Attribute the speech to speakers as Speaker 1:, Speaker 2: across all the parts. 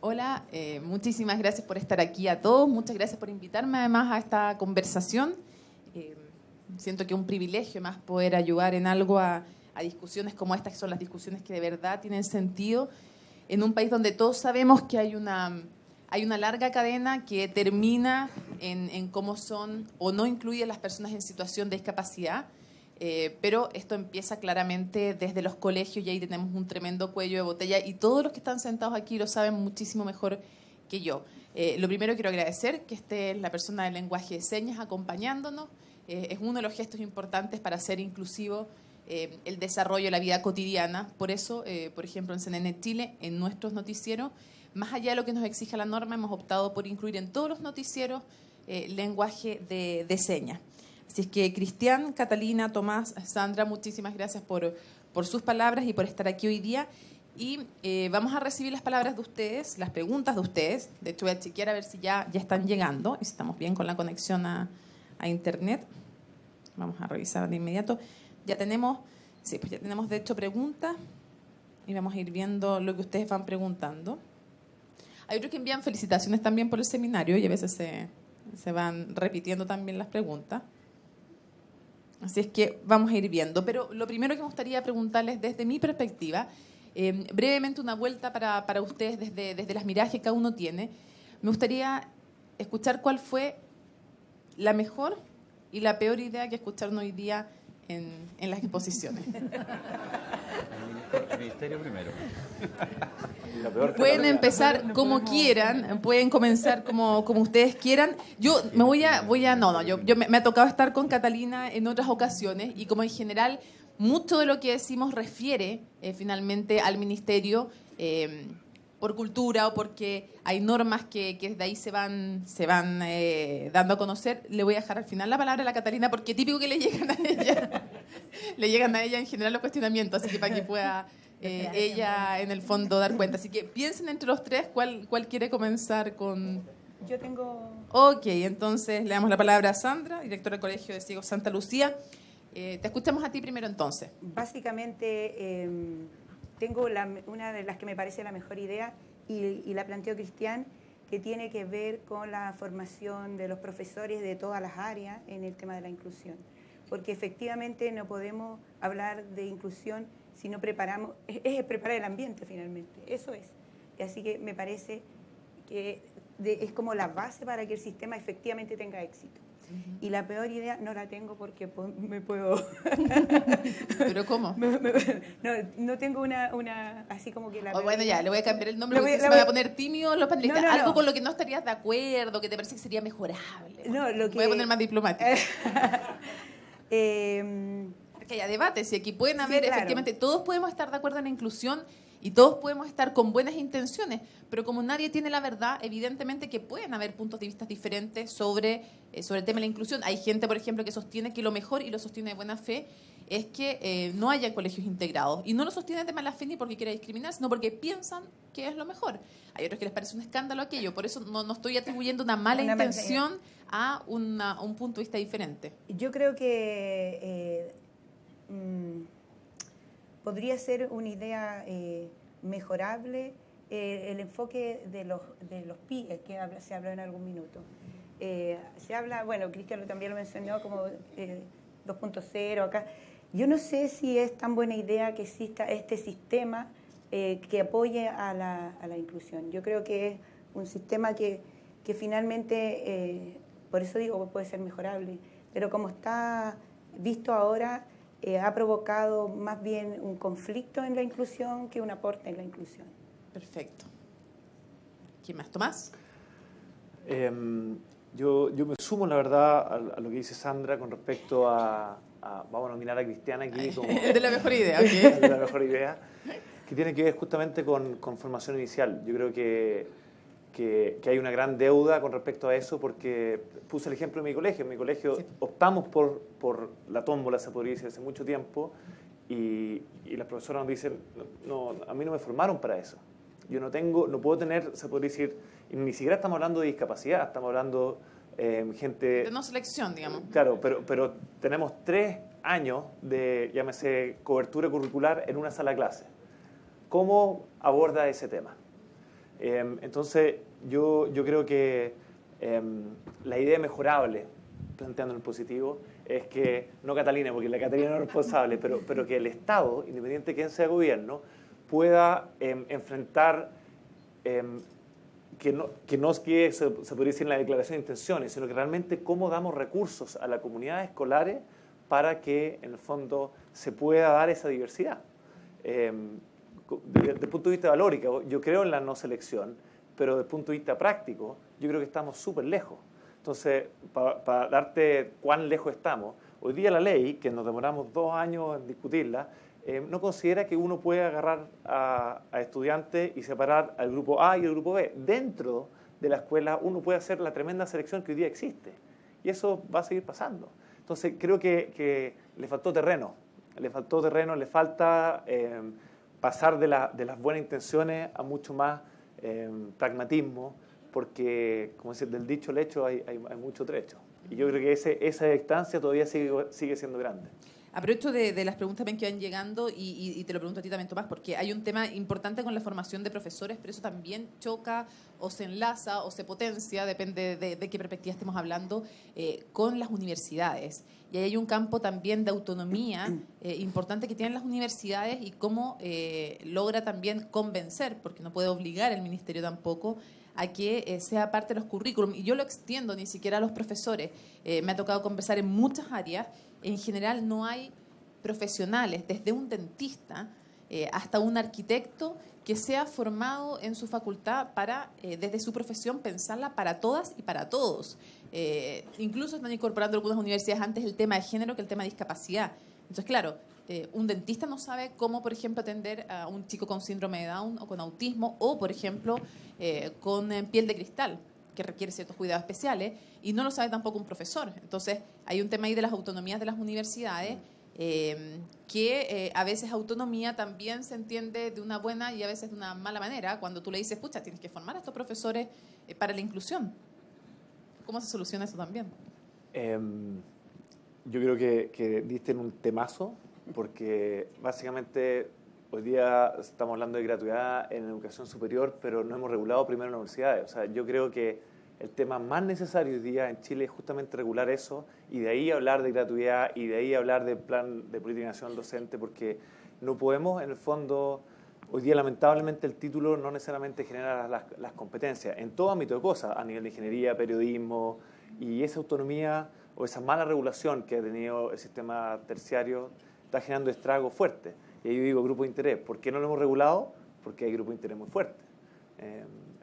Speaker 1: Hola, muchísimas gracias por estar aquí a todos, muchas gracias por invitarme además a esta conversación. Siento que es un privilegio más poder ayudar en algo a discusiones como estas, que son las discusiones que de verdad tienen sentido en un país donde todos sabemos que hay una larga cadena que termina en cómo son o no incluye a las personas en situación de discapacidad. Pero esto empieza claramente desde los colegios y ahí tenemos un tremendo cuello de botella y todos los que están sentados aquí lo saben muchísimo mejor que yo. Lo primero quiero agradecer que esté la persona del lenguaje de señas acompañándonos. Es uno de los gestos importantes para hacer inclusivo el desarrollo de la vida cotidiana. Por eso, por ejemplo, en CNN Chile, en nuestros noticieros, más allá de lo que nos exija la norma, hemos optado por incluir en todos los noticieros lenguaje de señas. Así es que Cristian, Catalina, Tomás, Sandra, muchísimas gracias por sus palabras y por estar aquí hoy día. Y vamos a recibir las palabras de ustedes, las preguntas de ustedes. De hecho, voy a chequear a ver si ya están llegando y si estamos bien con la conexión a Internet. Vamos a revisar de inmediato. Ya tenemos de hecho preguntas y vamos a ir viendo lo que ustedes van preguntando. Hay otros que envían felicitaciones también por el seminario y a veces se van repitiendo también las preguntas. Así es que vamos a ir viendo. Pero lo primero que me gustaría preguntarles desde mi perspectiva, brevemente una vuelta para ustedes desde las miradas que cada uno tiene, me gustaría escuchar cuál fue la mejor y la peor idea que escucharon hoy día en las exposiciones.
Speaker 2: El ministerio primero.
Speaker 1: Pueden empezar como quieran, pueden comenzar como ustedes quieran. Yo me me ha tocado estar con Catalina en otras ocasiones y como en general mucho de lo que decimos refiere finalmente al ministerio por cultura o porque hay normas que desde ahí se van dando a conocer. Le voy a dejar al final la palabra a la Catalina porque típico que le llegan a ella. Le llegan a ella en general los cuestionamientos, así que para que pueda ella en el fondo dar cuenta. Así que piensen entre los tres cuál quiere comenzar con...
Speaker 3: Yo tengo...
Speaker 1: Ok, entonces le damos la palabra a Sandra, directora del Colegio de Ciegos Santa Lucía. Te escuchamos a ti primero entonces.
Speaker 3: Básicamente tengo una de las que me parece la mejor idea y la planteó Cristian, que tiene que ver con la formación de los profesores de todas las áreas en el tema de la inclusión. Porque efectivamente no podemos hablar de inclusión si no preparamos, es preparar el ambiente finalmente, eso es. Así que me parece que es como la base para que el sistema efectivamente tenga éxito. Y la peor idea no la tengo porque me puedo...
Speaker 1: ¿Pero cómo?
Speaker 3: No tengo una así como que la...
Speaker 1: Bueno, ya, le voy a cambiar el nombre porque se me va a poner tímido los panelistas. Algo con lo que no estarías de acuerdo, que te parece que sería mejorable. Voy a poner más diplomático. Que haya debate, si aquí pueden haber, claro. Efectivamente, todos podemos estar de acuerdo en la inclusión y todos podemos estar con buenas intenciones, pero como nadie tiene la verdad, evidentemente que pueden haber puntos de vista diferentes sobre el tema de la inclusión. Hay gente, por ejemplo, que sostiene que lo mejor, y lo sostiene de buena fe, es que no haya colegios integrados. Y no lo sostienen de mala fe ni porque quiera discriminar, sino porque piensan que es lo mejor. Hay otros que les parece un escándalo aquello. Por eso no estoy atribuyendo una mala intención a un punto de vista diferente.
Speaker 3: Yo creo que podría ser una idea mejorable el enfoque de los PIE, que se habló en algún minuto. Se habla, bueno, Cristian también lo mencionó como 2.0 acá. Yo no sé si es tan buena idea que exista este sistema que apoye a la inclusión. Yo creo que es un sistema que finalmente, por eso digo que puede ser mejorable, pero como está visto ahora, ha provocado más bien un conflicto en la inclusión que un aporte en la inclusión.
Speaker 1: Perfecto. ¿Quién más? ¿Tomás?
Speaker 4: Yo me sumo, la verdad, a lo que dice Sandra con respecto a vamos a nominar a Cristiana aquí como...
Speaker 1: de la mejor idea, ¿ok?
Speaker 4: De la mejor idea, que tiene que ver justamente con formación inicial. Yo creo que hay una gran deuda con respecto a eso, porque puse el ejemplo de mi colegio. En mi colegio sí. Optamos por la tómbola, se podría decir, hace mucho tiempo, y las profesoras nos dicen, no, a mí no me formaron para eso. Yo no puedo tener, se podría decir, ni siquiera estamos hablando de discapacidad, estamos hablando gente...
Speaker 1: De no selección, digamos.
Speaker 4: Claro, pero tenemos 3 años de, llámese, cobertura curricular en una sala de clase. ¿Cómo aborda ese tema? Entonces, yo creo que la idea mejorable, planteando en el positivo, es que, no Catalina, porque la Catalina no es responsable, pero que el Estado, independiente de quién sea gobierno, pueda enfrentar, que no es que se podría decir en la declaración de intenciones, sino que realmente cómo damos recursos a las comunidades escolares para que, en el fondo, se pueda dar esa diversidad. Desde el punto de vista valórico, yo creo en la no selección, pero desde el punto de vista práctico, yo creo que estamos súper lejos. Entonces, para darte cuán lejos estamos, hoy día la ley, que nos demoramos 2 años en discutirla, no considera que uno puede agarrar a estudiantes y separar al grupo A y al grupo B. Dentro de la escuela uno puede hacer la tremenda selección que hoy día existe. Y eso va a seguir pasando. Entonces, creo que le faltó terreno. Le falta pasar de las buenas intenciones a mucho más pragmatismo, porque, como dice, del dicho al hecho hay mucho trecho. Y yo creo que esa distancia todavía sigue siendo grande.
Speaker 1: Aprovecho de las preguntas que van llegando y te lo pregunto a ti también, Tomás, porque hay un tema importante con la formación de profesores, pero eso también choca o se enlaza o se potencia, depende de qué perspectiva estemos hablando, con las universidades. Y ahí hay un campo también de autonomía importante que tienen las universidades y cómo logra también convencer, porque no puede obligar el ministerio tampoco, a que sea parte de los currículum. Y yo lo extiendo ni siquiera a los profesores. Me ha tocado conversar en muchas áreas. En general no hay profesionales, desde un dentista hasta un arquitecto, que sea formado en su facultad para, desde su profesión, pensarla para todas y para todos. Incluso están incorporando algunas universidades antes el tema de género que el tema de discapacidad. Entonces, claro, un dentista no sabe cómo, por ejemplo, atender a un chico con síndrome de Down o con autismo o, por ejemplo, con piel de cristal, que requiere ciertos cuidados especiales, y no lo sabe tampoco un profesor. Entonces, hay un tema ahí de las autonomías de las universidades, que a veces autonomía también se entiende de una buena y a veces de una mala manera, cuando tú le dices, pucha, tienes que formar a estos profesores para la inclusión. ¿Cómo se soluciona eso también?
Speaker 4: Yo creo que diste en un temazo, porque básicamente hoy día estamos hablando de gratuidad en educación superior, pero no hemos regulado primero en las universidades. O sea, yo creo que el tema más necesario hoy día en Chile es justamente regular eso, y de ahí hablar de gratuidad, y de ahí hablar de plan de política nacional docente, porque no podemos, en el fondo, hoy día lamentablemente el título no necesariamente genera las competencias en todo ámbito de cosas, a nivel de ingeniería, periodismo, y esa autonomía o esa mala regulación que ha tenido el sistema terciario está generando estragos fuertes. Y ahí yo digo grupo de interés. ¿Por qué no lo hemos regulado? Porque hay grupos de interés muy fuertes.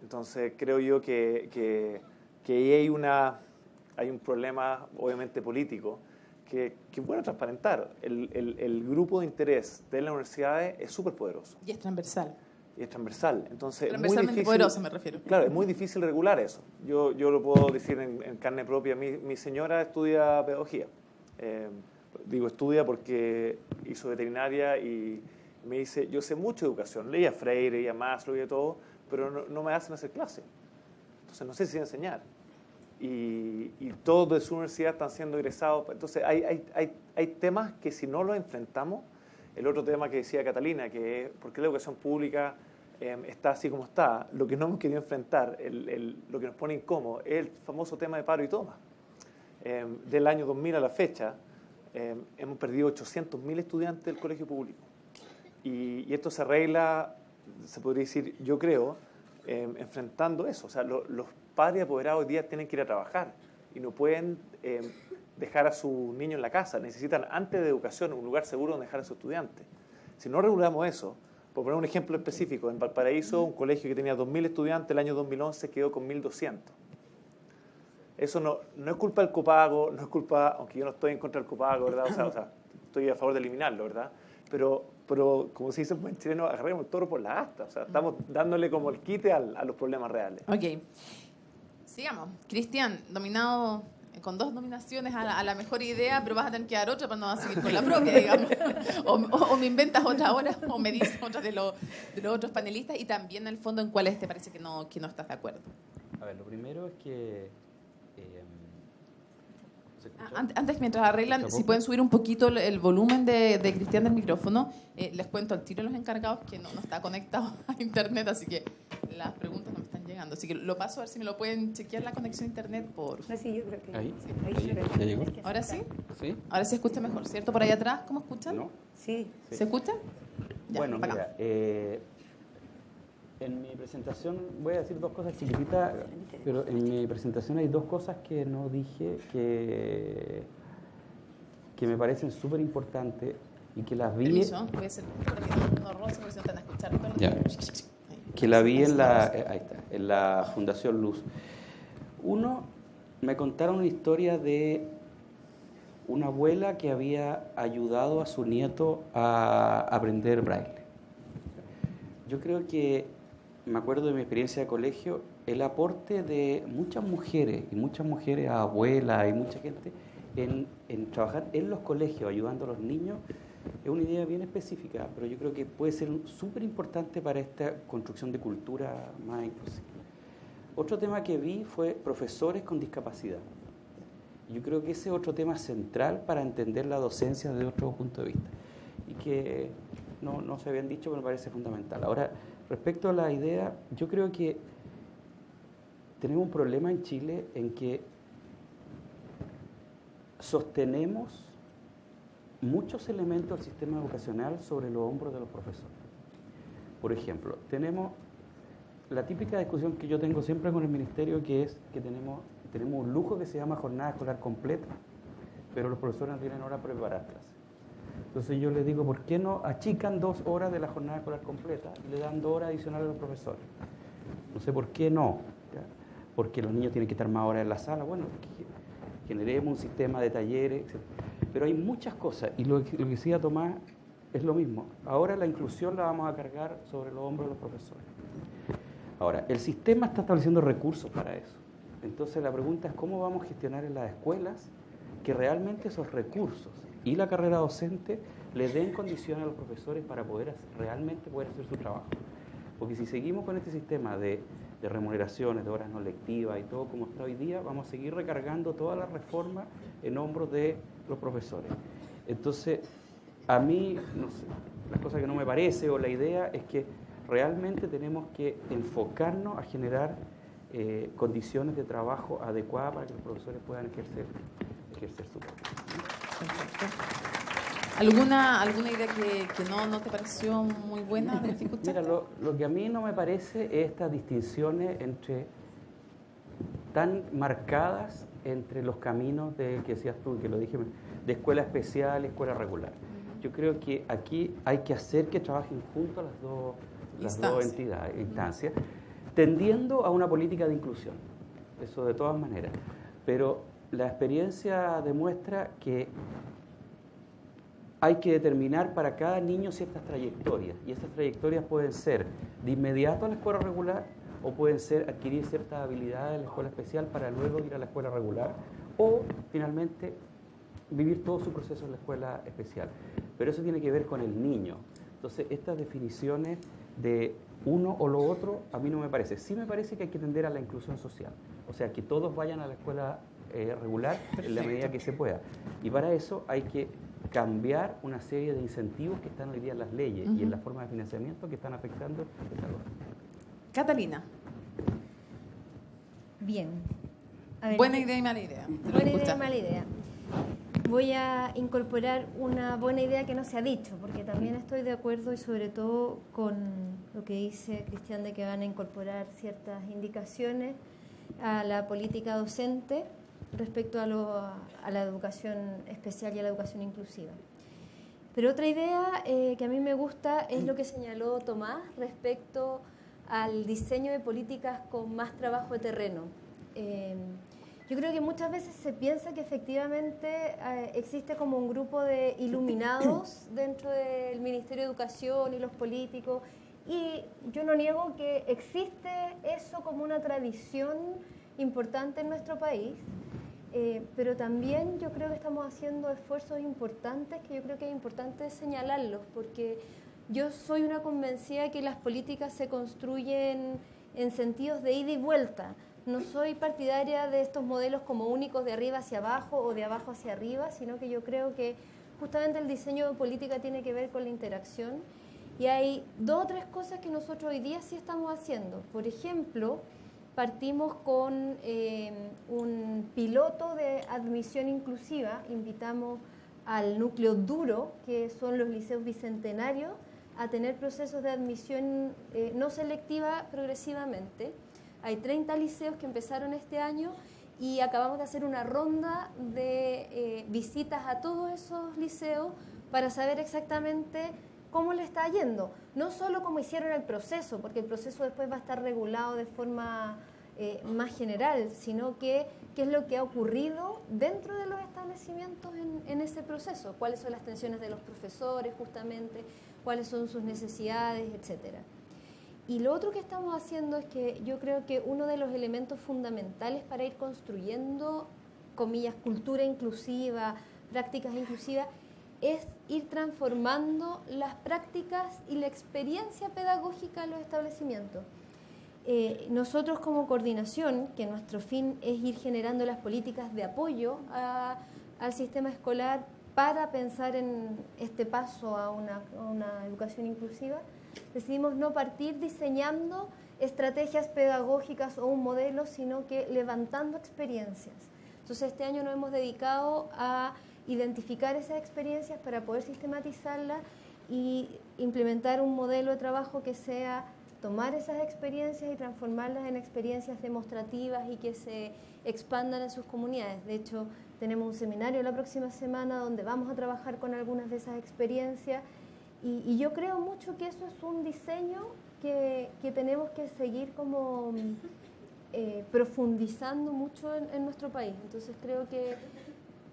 Speaker 4: Entonces creo yo que ahí hay un problema obviamente político que es bueno transparentar. El grupo de interés de las universidades es súper poderoso.
Speaker 1: Y es transversal.
Speaker 4: Y es transversal. Entonces,
Speaker 1: transversalmente
Speaker 4: muy difícil,
Speaker 1: poderoso, me refiero.
Speaker 4: Claro, es muy difícil regular eso. Yo lo puedo decir en carne propia. Mi señora estudia pedagogía. Digo estudia porque hizo veterinaria y me dice, yo sé mucho de educación. Leía Freire, leía Maslow y todo, pero no me hacen hacer clase. Entonces no sé si enseñar. Y todos de su universidad están siendo egresados. Entonces hay temas que si no los enfrentamos, el otro tema que decía Catalina, que es por qué la educación pública está así como está, lo que no hemos querido enfrentar, lo que nos pone incómodo, es el famoso tema de paro y toma. Del año 2000 a la fecha, hemos perdido 800.000 estudiantes del colegio público. Y esto se arregla, se podría decir, yo creo, enfrentando eso. O sea, los padres apoderados hoy día tienen que ir a trabajar y no pueden dejar a sus niños en la casa. Necesitan, antes de educación, un lugar seguro donde dejar a sus estudiantes. Si no regulamos eso, por poner un ejemplo específico, en Valparaíso, un colegio que tenía 2.000 estudiantes, el año 2011 quedó con 1.200. Eso no es culpa del copago, no es culpa, aunque yo no estoy en contra del copago, ¿verdad? O sea, estoy a favor de eliminarlo, ¿verdad? Pero como se dice en buen chileno, agarremos el toro por la asta. O sea, estamos dándole como el quite a los problemas reales.
Speaker 1: Ok. Sigamos. Cristian, dominado con 2 nominaciones a la mejor idea, pero vas a tener que dar otra para no seguir con la propia, digamos. O me inventas otra ahora, o me dices otra de los otros panelistas, y también, en el fondo, en cuáles te parece que no estás de acuerdo.
Speaker 2: A ver, lo primero es que
Speaker 1: Antes, mientras arreglan, si pueden subir un poquito el volumen de Cristian del micrófono, les cuento al tiro a los encargados que no está conectado a internet, así que las preguntas no me están llegando. Así que lo paso a ver si me lo pueden chequear la conexión a internet por...
Speaker 3: No, sí, yo creo que...
Speaker 2: Ahí,
Speaker 3: sí,
Speaker 2: ¿ya llegó?
Speaker 1: ¿Ahora sí?
Speaker 2: ¿Sí?
Speaker 1: Ahora se escucha mejor, ¿cierto? Por ahí atrás, ¿cómo escuchan?
Speaker 2: ¿No?
Speaker 3: Sí.
Speaker 1: ¿Se escucha? Ya,
Speaker 2: Bueno,
Speaker 1: bacán.
Speaker 2: mira, en mi presentación voy a decir dos cosas chiquititas, pero en mi presentación hay dos cosas que no dije que me parecen súper importantes y que las vi...
Speaker 1: Permiso, voy a hacer uno rosa porque se van a escuchar todos los...
Speaker 2: Ya.
Speaker 1: Ahí.
Speaker 2: Que la vi en la, ahí está, en la Fundación Luz. Uno, me contaron una historia de una abuela que había ayudado a su nieto a aprender braille. Yo creo que, me acuerdo de mi experiencia de colegio, el aporte de muchas mujeres abuelas y mucha gente en trabajar en los colegios ayudando a los niños es una idea bien específica, pero yo creo que puede ser súper importante para esta construcción de cultura más inclusiva. Otro tema que vi fue profesores con discapacidad. Yo creo que ese es otro tema central para entender la docencia desde otro punto de vista y que no se habían dicho, pero me parece fundamental. Ahora, respecto a la idea, yo creo que tenemos un problema en Chile en que sostenemos muchos elementos del sistema educacional sobre los hombros de los profesores. Por ejemplo, tenemos la típica discusión que yo tengo siempre con el ministerio, que es que tenemos un lujo que se llama jornada escolar completa, pero los profesores no tienen hora para preparar clases. Entonces yo les digo, ¿por qué no achican 2 horas de la jornada escolar completa y le dan 2 horas adicionales a los profesores? No sé por qué no, ¿ya? Porque los niños tienen que estar más horas en la sala. Bueno, generemos un sistema de talleres, etc. Pero hay muchas cosas, y lo que decía Tomás es lo mismo. Ahora la inclusión la vamos a cargar sobre los hombros de los profesores. Ahora, el sistema está estableciendo recursos para eso. Entonces la pregunta es cómo vamos a gestionar en las escuelas que realmente esos recursos y la carrera docente le den condiciones a los profesores para realmente poder hacer su trabajo. Porque si seguimos con este sistema de remuneraciones, de horas no lectivas y todo como está hoy día, vamos a seguir recargando toda la reforma en hombros de los profesores. Entonces, a mí, no sé, la cosa que no me parece o la idea es que realmente tenemos que enfocarnos a generar condiciones de trabajo adecuadas para que los profesores puedan ejercer su trabajo.
Speaker 1: ¿Alguna idea que no te pareció muy buena de lo que escuchaste?
Speaker 2: Mira, lo que a mí no me parece es estas distinciones tan marcadas entre los caminos que decías tú, que lo dije, de escuela especial y escuela regular. Yo creo que aquí hay que hacer que trabajen juntos las dos instancias, tendiendo a una política de inclusión, eso de todas maneras. Pero la experiencia demuestra que hay que determinar para cada niño ciertas trayectorias, y esas trayectorias pueden ser de inmediato a la escuela regular o pueden ser adquirir ciertas habilidades en la escuela especial para luego ir a la escuela regular o finalmente vivir todo su proceso en la escuela especial. Pero eso tiene que ver con el niño. Entonces, estas definiciones de uno o lo otro a mí no me parece. Sí me parece que hay que tender a la inclusión social, o sea, que todos vayan a la escuela regular en la medida que se pueda. Y para eso hay que cambiar una serie de incentivos que están hoy día en las leyes y en la forma de financiamiento que están afectando esta cosa.
Speaker 1: Catalina.
Speaker 5: Bien. A ver,
Speaker 1: Buena idea y mala idea.
Speaker 5: Buena idea y mala idea. Voy a incorporar una buena idea que no se ha dicho, porque también estoy de acuerdo y sobre todo con lo que dice Cristian de que van a incorporar ciertas indicaciones a la política docente respecto a la educación especial y a la educación inclusiva. Pero otra idea que a mí me gusta es lo que señaló Tomás respecto al diseño de políticas con más trabajo de terreno. Yo creo que muchas veces se piensa que efectivamente existe como un grupo de iluminados dentro del Ministerio de Educación y los políticos, y yo no niego que existe eso como una tradición importante en nuestro país, pero también yo creo que estamos haciendo esfuerzos importantes que yo creo que es importante señalarlos, porque yo soy una convencida de que las políticas se construyen en sentidos de ida y vuelta. no soy partidaria de estos modelos como únicos de arriba hacia abajo o de abajo hacia arriba, sino que yo creo que justamente el diseño de política tiene que ver con la interacción. Y hay 2 o 3 cosas que nosotros hoy día sí estamos haciendo. Por ejemplo, partimos con un piloto de admisión inclusiva. Invitamos al núcleo duro, que son los liceos bicentenarios, a tener procesos de admisión no selectiva progresivamente. Hay 30 liceos que empezaron este año y acabamos de hacer una ronda de visitas a todos esos liceos para saber exactamente cómo le está yendo. No solo cómo hicieron el proceso, porque el proceso después va a estar regulado de forma más general, sino qué es lo que ha ocurrido dentro de los establecimientos en ese proceso, cuáles son las tensiones de los profesores justamente, cuáles son sus necesidades, etcétera. Y lo otro que estamos haciendo es que yo creo que uno de los elementos fundamentales para ir construyendo, comillas, cultura inclusiva, prácticas inclusivas, es ir transformando las prácticas y la experiencia pedagógica en los establecimientos. Nosotros como coordinación, que nuestro fin es ir generando las políticas de apoyo al sistema escolar para pensar en este paso a una educación inclusiva, decidimos no partir diseñando estrategias pedagógicas o un modelo, sino que levantando experiencias. Entonces este año nos hemos dedicado a identificar esas experiencias para poder sistematizarlas y implementar un modelo de trabajo que sea tomar esas experiencias y transformarlas en experiencias demostrativas y que se expandan en sus comunidades. De hecho, tenemos un seminario la próxima semana donde vamos a trabajar con algunas de esas experiencias y yo creo mucho que eso es un diseño que tenemos que seguir como profundizando mucho en nuestro país. Entonces creo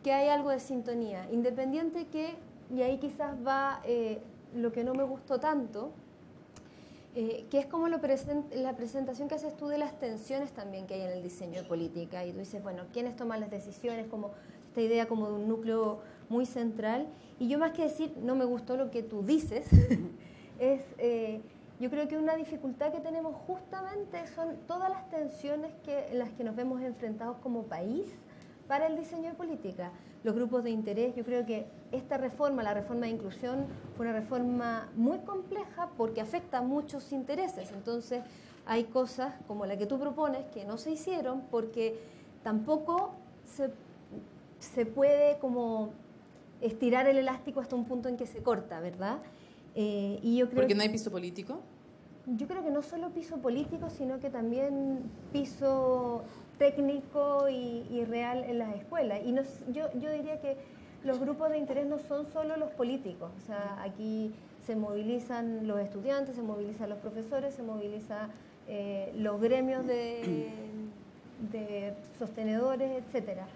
Speaker 5: que hay algo de sintonía, independiente que, y ahí quizás va lo que no me gustó tanto, que es como la presentación que haces tú de las tensiones también que hay en el diseño de política, y tú dices, bueno, ¿quiénes toman las decisiones? Como esta idea como de un núcleo muy central, y yo más que decir, no me gustó lo que tú dices, yo creo que una dificultad que tenemos justamente son todas las tensiones en las que nos vemos enfrentados como país para el diseño de política. Los grupos de interés, yo creo que esta reforma, la reforma de inclusión, fue una reforma muy compleja porque afecta a muchos intereses. Entonces, hay cosas como la que tú propones que no se hicieron porque tampoco se puede como estirar el elástico hasta un punto en que se corta, ¿verdad? Y yo creo
Speaker 1: ¿Porque no hay piso político?
Speaker 5: Yo creo que no solo piso político, sino que también piso técnico y real en las escuelas. Y yo diría que los grupos de interés no son solo los políticos. O sea, aquí se movilizan los estudiantes, se movilizan los profesores, se movilizan los gremios de sostenedores, etcétera.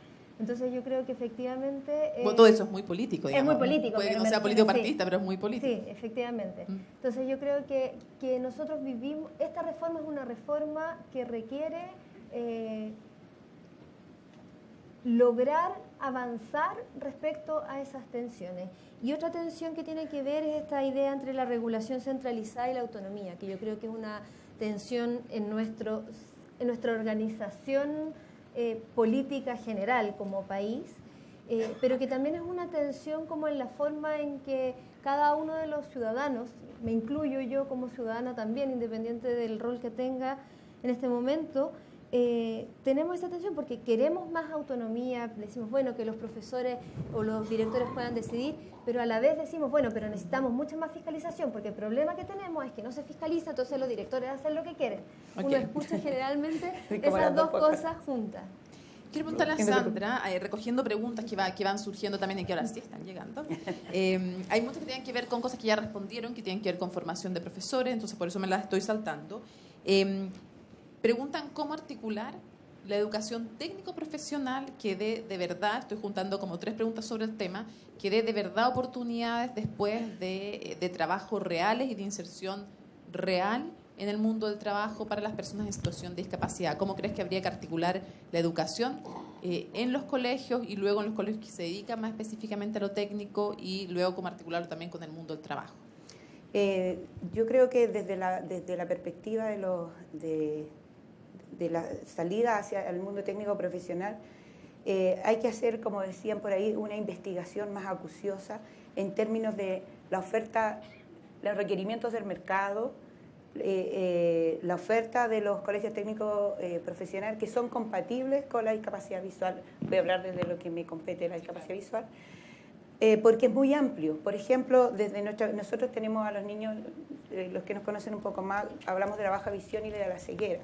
Speaker 5: Entonces yo creo que efectivamente...
Speaker 1: Bueno, todo eso es muy político, digamos.
Speaker 5: Es muy político.
Speaker 1: Puede que no sea político partista, pero es muy político.
Speaker 5: Sí, efectivamente. Entonces yo creo que nosotros vivimos... Esta reforma es una reforma que requiere lograr avanzar respecto a esas tensiones. Y otra tensión que tiene que ver es esta idea entre la regulación centralizada y la autonomía, que yo creo que es una tensión en nuestra organización política general como país, pero que también es una tensión como en la forma en que cada uno de los ciudadanos, me incluyo yo como ciudadana también, independiente del rol que tenga en este momento, tenemos esa tensión porque queremos más autonomía, decimos, bueno, que los profesores o los directores puedan decidir, pero a la vez decimos, bueno, pero necesitamos mucha más fiscalización, porque el problema que tenemos es que no se fiscaliza, entonces los directores hacen lo que quieren. Okay. Uno escucha generalmente esas dos cosas juntas.
Speaker 1: Quiero preguntarle a Sandra, recogiendo preguntas que van surgiendo también y que ahora sí están llegando. Hay muchas que tienen que ver con cosas que ya respondieron, que tienen que ver con formación de profesores, entonces por eso me las estoy saltando. Preguntan cómo articular la educación técnico-profesional que dé de verdad, estoy juntando como 3 preguntas sobre el tema, que dé de verdad oportunidades después de trabajos reales y de inserción real en el mundo del trabajo para las personas en situación de discapacidad. ¿Cómo crees que habría que articular la educación en los colegios y luego en los colegios que se dedican más específicamente a lo técnico y luego cómo articularlo también con el mundo del trabajo?
Speaker 3: Yo creo que desde la perspectiva la salida hacia el mundo técnico profesional, hay que hacer, como decían por ahí, una investigación más acuciosa en términos de la oferta, los requerimientos del mercado, la oferta de los colegios técnicos profesionales que son compatibles con la discapacidad visual. Voy a hablar desde lo que me compete la discapacidad visual, porque es muy amplio. Por ejemplo, nosotros tenemos a los niños, los que nos conocen un poco más, hablamos de la baja visión y de la ceguera.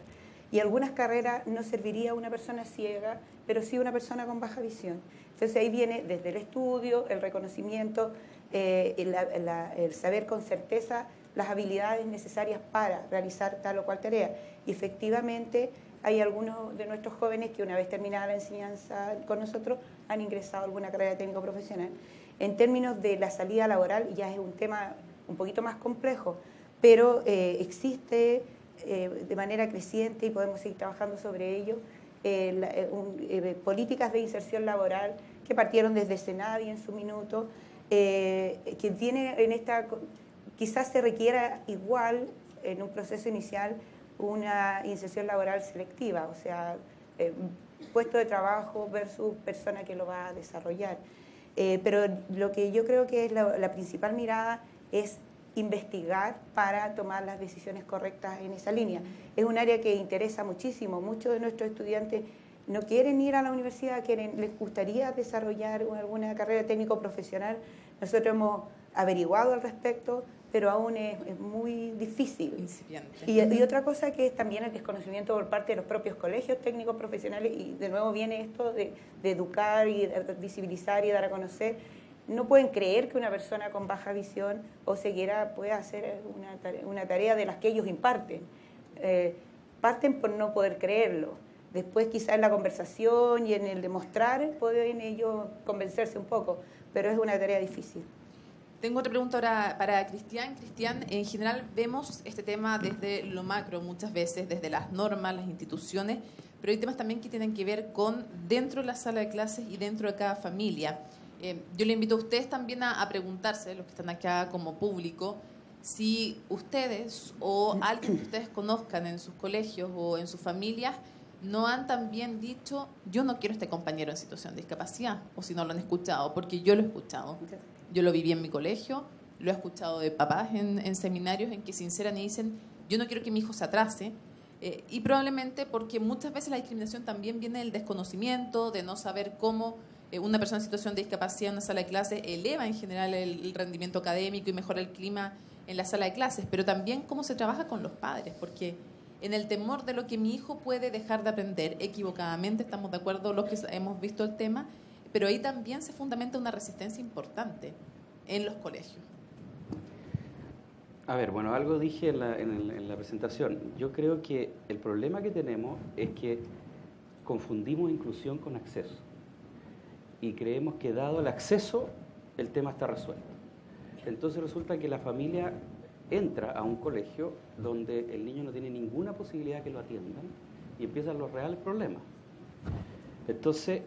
Speaker 3: Y algunas carreras no serviría una persona ciega, pero sí una persona con baja visión. Entonces ahí viene desde el estudio, el reconocimiento, el saber con certeza las habilidades necesarias para realizar tal o cual tarea. Y efectivamente hay algunos de nuestros jóvenes que una vez terminada la enseñanza con nosotros han ingresado a alguna carrera técnico profesional. En términos de la salida laboral ya es un tema un poquito más complejo, pero existe de manera creciente y podemos seguir trabajando sobre ello, políticas de inserción laboral que partieron desde Senadi en su minuto, que tiene en esta, quizás se requiera igual en un proceso inicial una inserción laboral selectiva, o sea, puesto de trabajo versus persona que lo va a desarrollar. Pero lo que yo creo que es la principal mirada es investigar para tomar las decisiones correctas en esa línea. Es un área que interesa muchísimo. Muchos de nuestros estudiantes no quieren ir a la universidad, les gustaría desarrollar alguna carrera técnico profesional. Nosotros hemos averiguado al respecto, pero aún es muy difícil.
Speaker 1: Incipiente.
Speaker 3: Y otra cosa que es también el desconocimiento por parte de los propios colegios técnicos profesionales, y de nuevo viene esto de educar y de visibilizar y dar a conocer. No pueden creer que una persona con baja visión o ceguera pueda hacer una tarea de las que ellos imparten. Parten por no poder creerlo. Después quizás en la conversación y en el demostrar pueden ellos convencerse un poco, pero es una tarea difícil.
Speaker 1: Tengo otra pregunta ahora para Cristian. Cristian, en general vemos este tema desde lo macro muchas veces, desde las normas, las instituciones, pero hay temas también que tienen que ver con dentro de la sala de clases y dentro de cada familia. Yo le invito a ustedes también a preguntarse, los que están acá como público, si ustedes o alguien que ustedes conozcan en sus colegios o en sus familias no han también dicho, yo no quiero este compañero en situación de discapacidad, o si no lo han escuchado, porque yo lo he escuchado. Yo lo viví en mi colegio, lo he escuchado de papás en seminarios en que se sinceran y dicen, yo no quiero que mi hijo se atrase, y probablemente porque muchas veces la discriminación también viene del desconocimiento, de no saber cómo una persona en situación de discapacidad en una sala de clases eleva en general el rendimiento académico y mejora el clima en la sala de clases, pero también cómo se trabaja con los padres, porque en el temor de lo que mi hijo puede dejar de aprender equivocadamente, estamos de acuerdo los que hemos visto el tema, pero ahí también se fundamenta una resistencia importante en los colegios.
Speaker 2: A ver, bueno, algo dije en la presentación. Yo creo que el problema que tenemos es que confundimos inclusión con acceso. Y creemos que dado el acceso, el tema está resuelto. Entonces resulta que la familia entra a un colegio donde el niño no tiene ninguna posibilidad de que lo atiendan y empiezan los reales problemas. Entonces,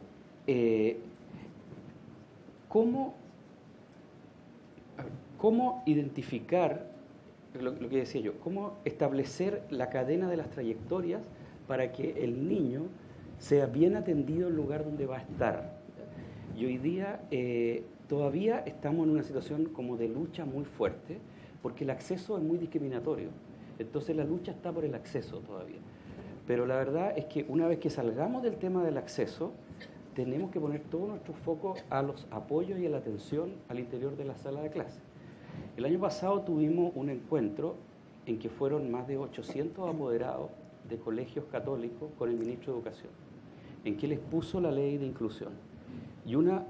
Speaker 2: ¿cómo identificar, lo que decía yo, cómo establecer la cadena de las trayectorias para que el niño sea bien atendido en el lugar donde va a estar? Y hoy día todavía estamos en una situación como de lucha muy fuerte, porque el acceso es muy discriminatorio. Entonces la lucha está por el acceso todavía. Pero la verdad es que una vez que salgamos del tema del acceso, tenemos que poner todo nuestro foco a los apoyos y a la atención al interior de la sala de clase. El año pasado tuvimos un encuentro en que fueron más de 800 apoderados de colegios católicos con el ministro de Educación, en que les puso la ley de inclusión. Y una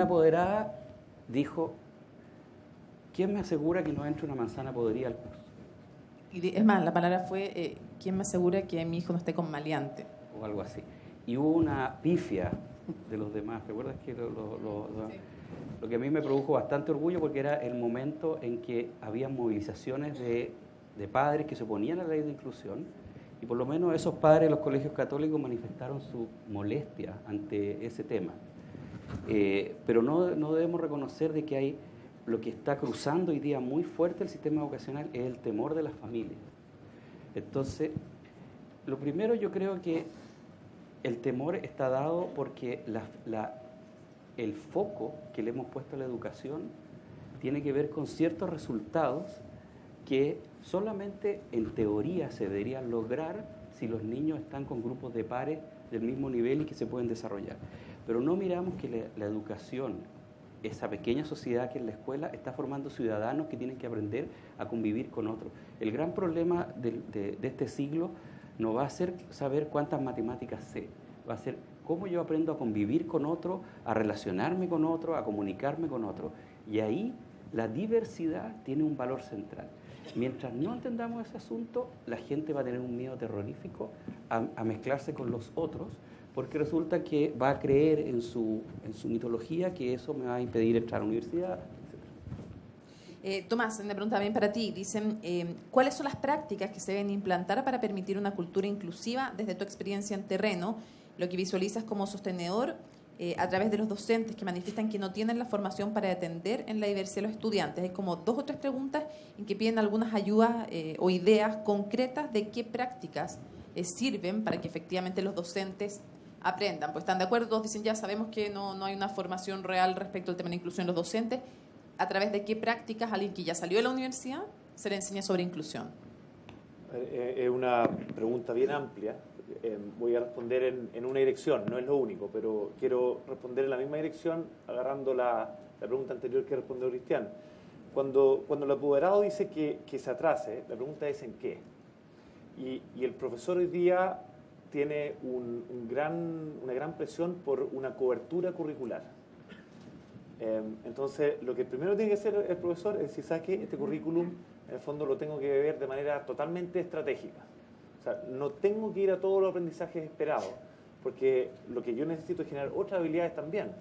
Speaker 2: apoderada dijo, ¿quién me asegura que no entre una manzana podrida al curso?
Speaker 1: Y es más, la palabra fue, ¿quién me asegura que mi hijo no esté con maleante?
Speaker 2: O algo así. Y hubo una pifia de los demás. ¿Recuerdas que lo que a mí me produjo bastante orgullo porque era el momento en que había movilizaciones de padres que se oponían a la ley de inclusión? Y por lo menos esos padres de los colegios católicos manifestaron su molestia ante ese tema. Pero no debemos reconocer de que hay lo que está cruzando hoy día muy fuerte el sistema educacional es el temor de las familias. Entonces, Lo primero, yo creo que el temor está dado porque el foco que le hemos puesto a la educación tiene que ver con ciertos resultados que solamente en teoría se deberían lograr si los niños están con grupos de pares del mismo nivel y que se pueden desarrollar. Pero no miramos que la educación, esa pequeña sociedad que es la escuela, está formando ciudadanos que tienen que aprender a convivir con otros. El gran problema de este siglo no va a ser saber cuántas matemáticas sé, va a ser cómo yo aprendo a convivir con otro, a relacionarme con otro, a comunicarme con otro. Y ahí la diversidad tiene un valor central. Mientras no entendamos ese asunto, la gente va a tener un miedo terrorífico a mezclarse con los otros, porque resulta que va a creer en su mitología que eso me va a impedir entrar a la universidad, etc.
Speaker 1: Tomás, una pregunta también para ti. Dicen, ¿cuáles son las prácticas que se deben implantar para permitir una cultura inclusiva desde tu experiencia en terreno, lo que visualizas como sostenedor a través de los docentes que manifiestan que no tienen la formación para atender en la diversidad de los estudiantes? Hay como 2 o 3 preguntas en que piden algunas ayudas o ideas concretas de qué prácticas sirven para que efectivamente los docentes aprendan. Pues están de acuerdo, todos dicen ya sabemos que no hay una formación real respecto al tema de la inclusión de los docentes. ¿A través de qué prácticas alguien que ya salió de la universidad se le enseña sobre inclusión?
Speaker 4: Es una pregunta bien amplia. Voy a responder en una dirección, no es lo único, pero quiero responder en la misma dirección agarrando la pregunta anterior que respondió Cristian. Cuando el apoderado dice que se atrase, la pregunta es ¿en qué? Y el profesor hoy día tiene una gran presión por una cobertura curricular. Entonces, lo que primero tiene que hacer el profesor es decir, ¿sabes qué? Este currículum, en el fondo, lo tengo que ver de manera totalmente estratégica. O sea, no tengo que ir a todos los aprendizajes esperados, porque lo que yo necesito es generar otras habilidades también,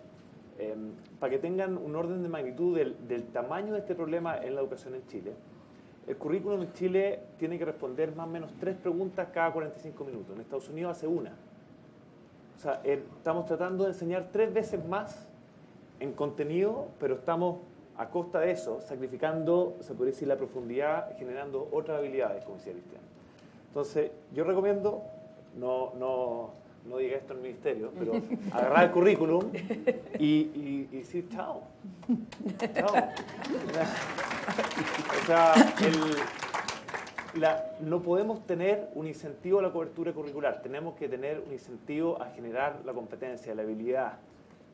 Speaker 4: para que tengan un orden de magnitud del tamaño de este problema en la educación en Chile. El currículum en Chile tiene que responder más o menos 3 preguntas cada 45 minutos. En Estados Unidos hace una. O sea, estamos tratando de enseñar 3 veces más en contenido, pero estamos a costa de eso, sacrificando, se podría decir, la profundidad, generando otras habilidades, como decía Cristian. Entonces, yo recomiendo, no diga esto en el ministerio, pero agarrar el currículum y decir chao. Chao. O sea, no podemos tener un incentivo a la cobertura curricular, tenemos que tener un incentivo a generar la competencia, la habilidad.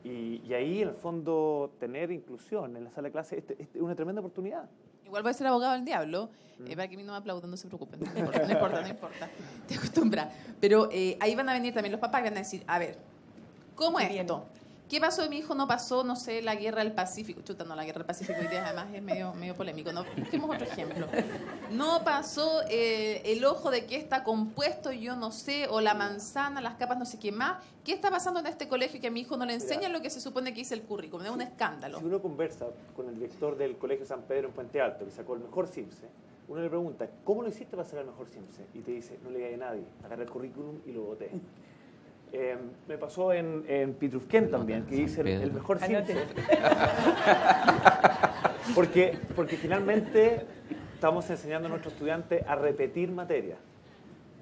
Speaker 4: Y ahí, en el fondo, tener inclusión en la sala de clase es una tremenda oportunidad.
Speaker 1: Igual voy a ser abogado del diablo, para que a mí no me aplaudan, no se preocupen. No importa. Te acostumbras. Pero ahí van a venir también los papás que van a decir, a ver, ¿cómo es esto? ¿Qué pasó de mi hijo? No pasó, no sé, la guerra del Pacífico. Chuta, no, la guerra del Pacífico hoy día además es medio polémico. No, busquemos otro ejemplo. No pasó el ojo de qué está compuesto, yo no sé, o la manzana, las capas, no sé qué más. ¿Qué está pasando en este colegio que a mi hijo no le enseñan lo que se supone que dice el currículum? Es un escándalo.
Speaker 4: Si uno conversa con el director del Colegio San Pedro en Puente Alto, que sacó el mejor CIMSE, uno le pregunta, ¿cómo lo hiciste para sacar el mejor CIMSE? Y te dice, no le diga a nadie, agarré el currículum y lo boté. Me pasó en Pitrufquén también, que hice el mejor CIMSE. Porque finalmente estamos enseñando a nuestros estudiantes a repetir materias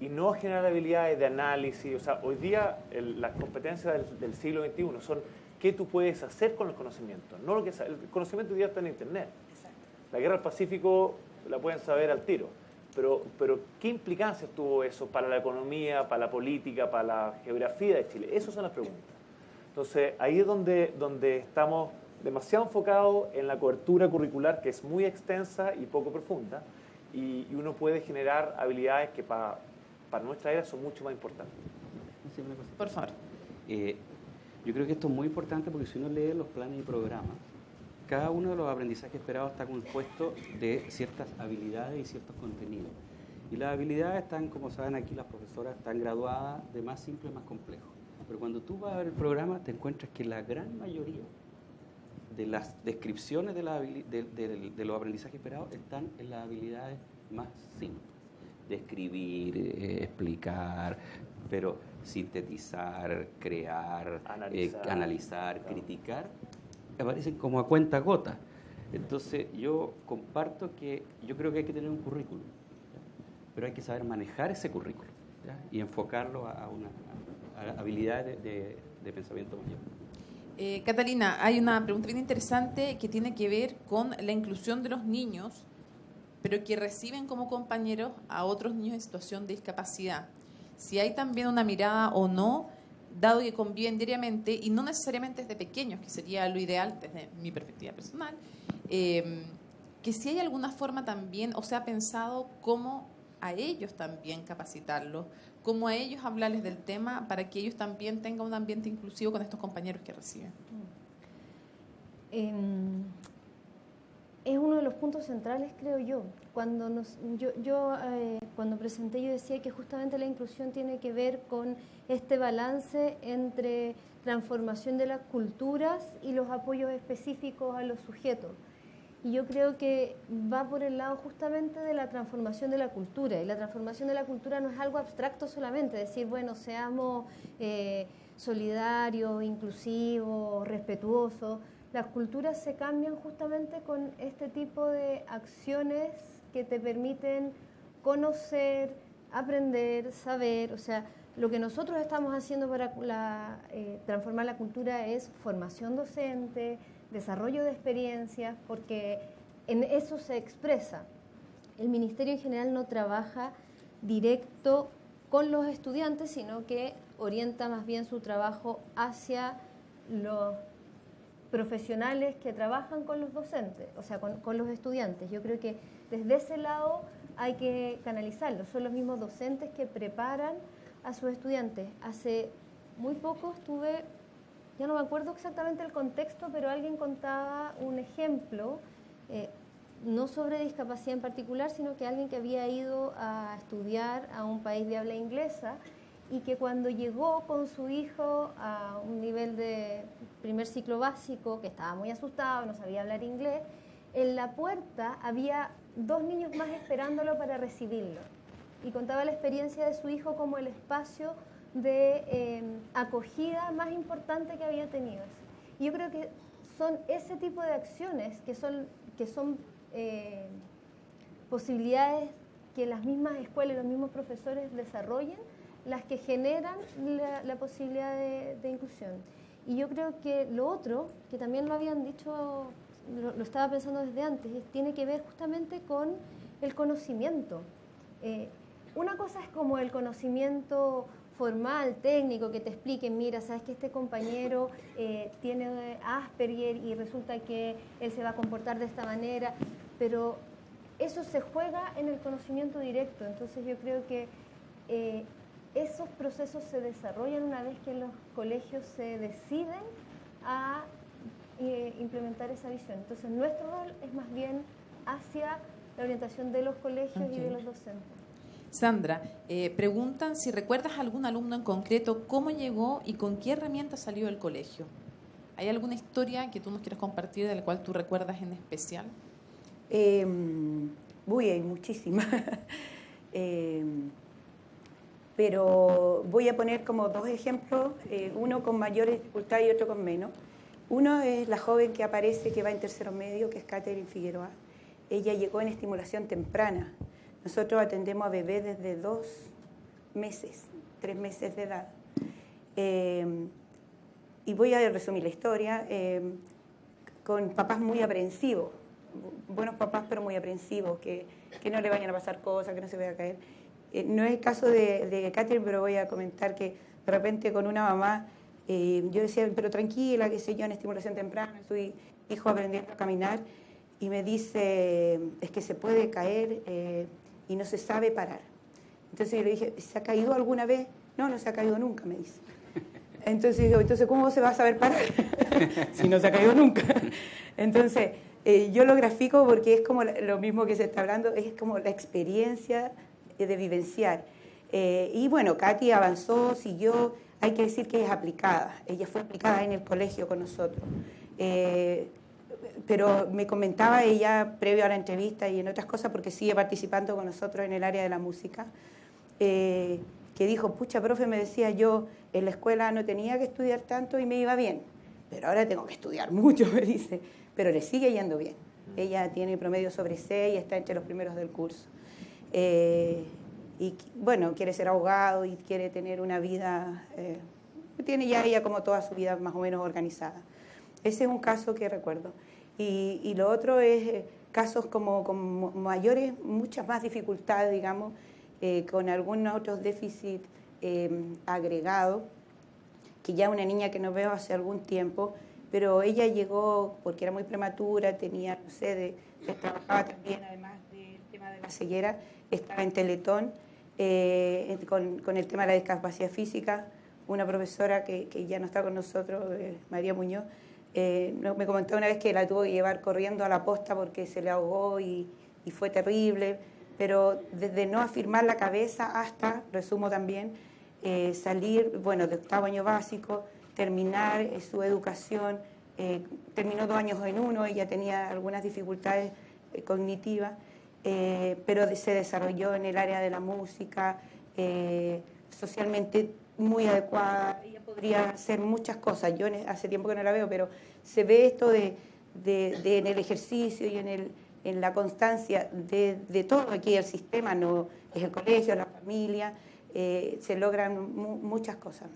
Speaker 4: y no a generar habilidades de análisis. O sea, hoy día las competencias del siglo XXI son qué tú puedes hacer con el conocimiento. No lo que el conocimiento hoy día está en Internet.
Speaker 3: Exacto.
Speaker 4: La guerra del Pacífico la pueden saber al tiro. Pero ¿qué implicancias tuvo eso para la economía, para la política, para la geografía de Chile? Esas son las preguntas. Entonces, ahí es donde estamos demasiado enfocados en la cobertura curricular, que es muy extensa y poco profunda, y uno puede generar habilidades que para nuestra era son mucho más importantes.
Speaker 1: Por favor.
Speaker 2: Yo creo que esto es muy importante porque si uno lee los planes y programas, cada uno de los aprendizajes esperados está compuesto de ciertas habilidades y ciertos contenidos. Y las habilidades están, como saben aquí las profesoras, están graduadas de más simple a más complejo. Pero cuando tú vas a ver el programa, te encuentras que la gran mayoría de las descripciones de los aprendizajes esperados están en las habilidades más simples. Describir, explicar, pero sintetizar, crear, analizar, criticar, aparecen como a cuenta gota. Entonces yo comparto que yo creo que hay que tener un currículum, pero hay que saber manejar ese currículum. ¿ya? Y enfocarlo a habilidades de pensamiento mayor.
Speaker 1: Catalina, hay una pregunta bien interesante que tiene que ver con la inclusión de los niños, pero que reciben como compañeros a otros niños en situación de discapacidad. Si hay también una mirada o no, dado que conviven diariamente, y no necesariamente desde pequeños, que sería lo ideal desde mi perspectiva personal, que si hay alguna forma también, o sea, pensado cómo a ellos también capacitarlos, cómo a ellos hablarles del tema para que ellos también tengan un ambiente inclusivo con estos compañeros que reciben.
Speaker 5: Es uno de los puntos centrales, creo yo. Cuando cuando presenté, yo decía que justamente la inclusión tiene que ver con este balance entre transformación de las culturas y los apoyos específicos a los sujetos. Y yo creo que va por el lado justamente de la transformación de la cultura. Y la transformación de la cultura no es algo abstracto solamente, decir, bueno, seamos solidarios, inclusivos, respetuosos. Las culturas se cambian justamente con este tipo de acciones que te permiten conocer, aprender, saber. O sea, lo que nosotros estamos haciendo para transformar la cultura es formación docente, desarrollo de experiencias, porque en eso se expresa. El Ministerio en general no trabaja directo con los estudiantes, sino que orienta más bien su trabajo hacia los profesionales que trabajan con los docentes, o sea, con los estudiantes. Yo creo que desde ese lado hay que canalizarlo. Son los mismos docentes que preparan a sus estudiantes. Hace muy poco estuve, ya no me acuerdo exactamente el contexto, pero alguien contaba un ejemplo, no sobre discapacidad en particular, sino que alguien que había ido a estudiar a un país de habla inglesa y que cuando llegó con su hijo a un nivel de primer ciclo básico, que estaba muy asustado, no sabía hablar inglés, en la puerta había 2 niños más esperándolo para recibirlo. Y contaba la experiencia de su hijo como el espacio de acogida más importante que había tenido. Y yo creo que son ese tipo de acciones que son posibilidades que las mismas escuelas y los mismos profesores desarrollen, las que generan la posibilidad de inclusión. Y yo creo que lo otro, que también lo habían dicho, lo estaba pensando desde antes, tiene que ver justamente con el conocimiento. Una cosa es como el conocimiento formal, técnico, que te expliquen, mira, sabes que este compañero tiene Asperger y resulta que él se va a comportar de esta manera, pero eso se juega en el conocimiento directo. Entonces yo creo que esos procesos se desarrollan una vez que en los colegios se deciden a implementar esa visión. Entonces nuestro rol es más bien hacia la orientación de los colegios y de los docentes.
Speaker 1: Sandra, preguntan si recuerdas algún alumno en concreto, cómo llegó y con qué herramienta salió del colegio. ¿Hay alguna historia que tú nos quieras compartir de la cual tú recuerdas en especial?
Speaker 3: Hay muchísimas. Pero voy a poner como 2 ejemplos, uno con mayor dificultad y otro con menos. Uno es la joven que aparece, que va en tercero medio, que es Catherine Figueroa. Ella llegó en estimulación temprana. Nosotros atendemos a bebés desde 2 meses, 3 meses de edad. Y voy a resumir la historia con papás muy aprensivos, buenos papás pero muy aprensivos, que no le vayan a pasar cosas, que no se vaya a caer. No es el caso de Catherine, pero voy a comentar que de repente con una mamá, yo decía, pero tranquila, qué sé yo, en estimulación temprana, su hijo aprendiendo a caminar, y me dice, es que se puede caer y no se sabe parar. Entonces yo le dije, ¿se ha caído alguna vez? No, no se ha caído nunca, me dice. Entonces digo, entonces ¿cómo se va a saber parar si no se ha caído nunca? Entonces yo lo grafico porque es como lo mismo que se está hablando, es como la experiencia de vivenciar. Y bueno, Katy avanzó, siguió, hay que decir que es aplicada, ella fue aplicada en el colegio con nosotros. Pero me comentaba ella, previo a la entrevista y en otras cosas, porque sigue participando con nosotros en el área de la música, que dijo, pucha, profe, me decía yo, en la escuela no tenía que estudiar tanto y me iba bien, pero ahora tengo que estudiar mucho, me dice, pero le sigue yendo bien. Ella tiene promedio sobre 6 y está entre los primeros del curso. Y y bueno, quiere ser abogado y quiere tener una vida, tiene ya ella como toda su vida más o menos organizada. Ese es un caso que recuerdo. Y lo otro es casos como con mayores, muchas más dificultades, digamos, con algunos otros déficits agregados, que ya una niña que no veo hace algún tiempo, pero ella llegó porque era muy prematura, tenía, no sé, trabajaba también, además del tema de la ceguera, estaba en Teletón, con el tema de la discapacidad física. Una profesora que ya no está con nosotros, María Muñoz, me comentó una vez que la tuvo que llevar corriendo a la posta porque se le ahogó y fue terrible, pero desde no afirmar la cabeza hasta, resumo también, salir, bueno, de 8º año básico, terminar su educación, terminó 2 años en uno, ella tenía algunas dificultades cognitivas, pero se desarrolló en el área de la música, socialmente muy adecuada. Ella podría hacer muchas cosas. Yo hace tiempo que no la veo, pero se ve esto en el ejercicio y en la constancia de todo aquí el sistema, no es el colegio, la familia, se logran muchas cosas.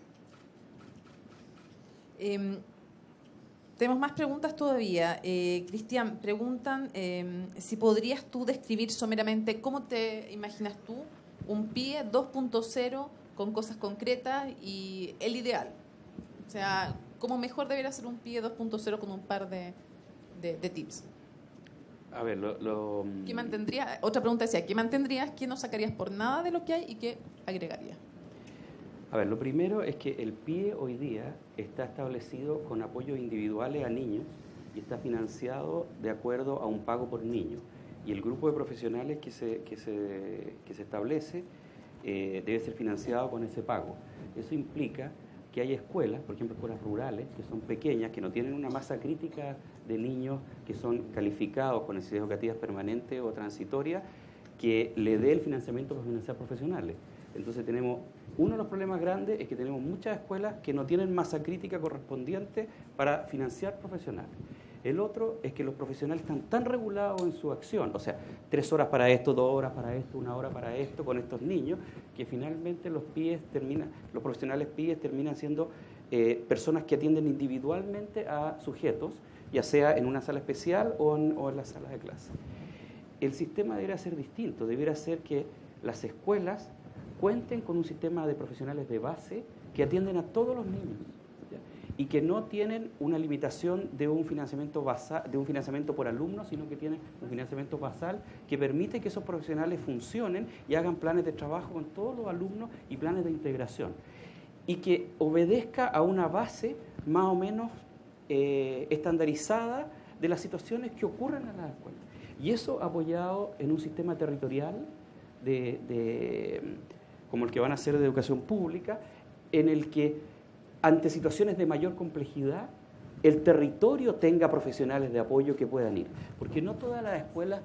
Speaker 1: Tenemos más preguntas todavía. Cristian, preguntan si podrías tú describir someramente cómo te imaginas tú un PIE 2.0 con cosas concretas y el ideal. O sea, ¿cómo mejor debería ser un PIE 2.0 con un par de tips?
Speaker 2: A ver,
Speaker 1: ¿Qué mantendrías? Otra pregunta decía, ¿qué mantendrías, qué no sacarías por nada de lo que hay y qué agregarías?
Speaker 2: A ver, lo primero es que el PIE hoy día está establecido con apoyos individuales a niños y está financiado de acuerdo a un pago por niño. Y el grupo de profesionales que se establece debe ser financiado con ese pago. Eso implica que hay escuelas, por ejemplo escuelas rurales, que son pequeñas, que no tienen una masa crítica de niños que son calificados con necesidades educativas permanentes o transitorias, que le dé el financiamiento para financiar profesionales. Entonces uno de los problemas grandes es que tenemos muchas escuelas que no tienen masa crítica correspondiente para financiar profesionales. El otro es que los profesionales están tan regulados en su acción, o sea, 3 horas para esto, 2 horas para esto, 1 hora para esto, con estos niños, que finalmente los profesionales PIEs terminan siendo personas que atienden individualmente a sujetos, ya sea en una sala especial o en la sala de clase. El sistema debería ser distinto, debería ser que las escuelas cuenten con un sistema de profesionales de base que atienden a todos los niños, ¿ya? Y que no tienen una limitación de un financiamiento basal, de un financiamiento por alumno, sino que tienen un financiamiento basal que permite que esos profesionales funcionen y hagan planes de trabajo con todos los alumnos y planes de integración. Y que obedezca a una base más o menos estandarizada de las situaciones que ocurren en las escuelas. Y eso apoyado en un sistema territorial como el que van a hacer de educación pública, en el que ante situaciones de mayor complejidad el territorio tenga profesionales de apoyo que puedan ir. Porque no todas las escuelas,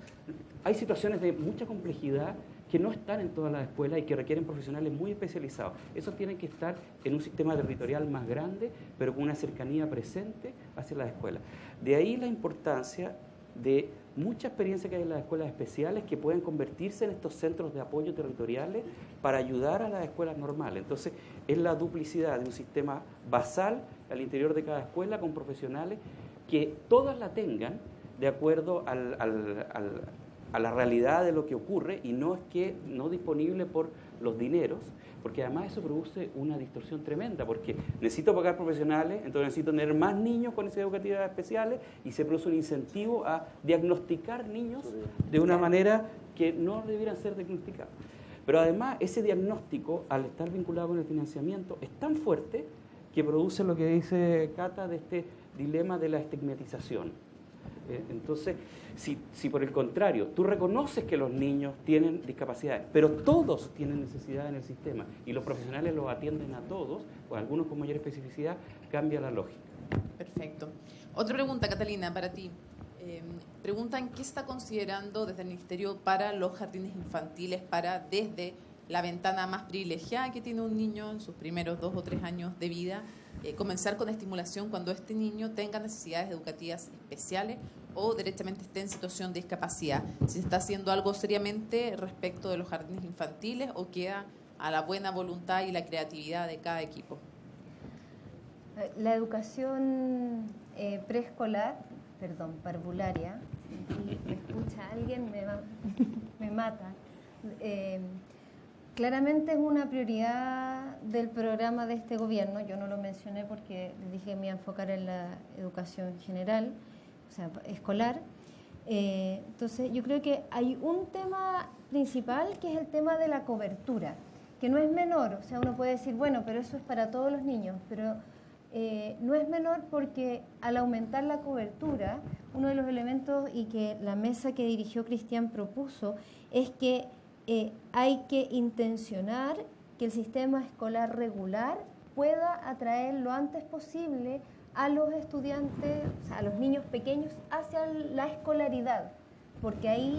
Speaker 2: hay situaciones de mucha complejidad que no están en todas las escuelas y que requieren profesionales muy especializados. Esos tienen que estar en un sistema territorial más grande, pero con una cercanía presente hacia las escuelas. De ahí la importancia de mucha experiencia que hay en las escuelas especiales que pueden convertirse en estos centros de apoyo territoriales para ayudar a las escuelas normales. Entonces, es la duplicidad de un sistema basal al interior de cada escuela con profesionales que todas la tengan de acuerdo a la realidad de lo que ocurre y no disponible por los dineros, porque además eso produce una distorsión tremenda, porque necesito pagar profesionales, entonces necesito tener más niños con necesidades educativas especiales y se produce un incentivo a diagnosticar niños de una manera que no debieran ser diagnosticados. Pero además ese diagnóstico, al estar vinculado con el financiamiento, es tan fuerte que produce lo que dice Cata de este dilema de la estigmatización. Entonces, si por el contrario, tú reconoces que los niños tienen discapacidades, pero todos tienen necesidad en el sistema y los profesionales los atienden a todos, o algunos con mayor especificidad, cambia la lógica.
Speaker 1: Perfecto. Otra pregunta, Catalina, para ti. Preguntan qué está considerando desde el Ministerio para los jardines infantiles desde la ventana más privilegiada que tiene un niño en sus primeros 2 o 3 años de vida, comenzar con estimulación cuando este niño tenga necesidades educativas especiales o directamente esté en situación de discapacidad. Si se está haciendo algo seriamente respecto de los jardines infantiles o queda a la buena voluntad y la creatividad de cada equipo.
Speaker 5: La educación preescolar, parvularia, si me escucha alguien me mata. Claramente es una prioridad del programa de este gobierno. Yo no lo mencioné porque les dije que me iba a enfocar en la educación general, o sea, escolar. Entonces, yo creo que hay un tema principal que es el tema de la cobertura, que no es menor. O sea, uno puede decir, bueno, pero eso es para todos los niños, pero no es menor porque al aumentar la cobertura, uno de los elementos y que la mesa que dirigió Cristian propuso es que hay que intencionar que el sistema escolar regular pueda atraer lo antes posible a los estudiantes, o sea, a los niños pequeños hacia la escolaridad, porque ahí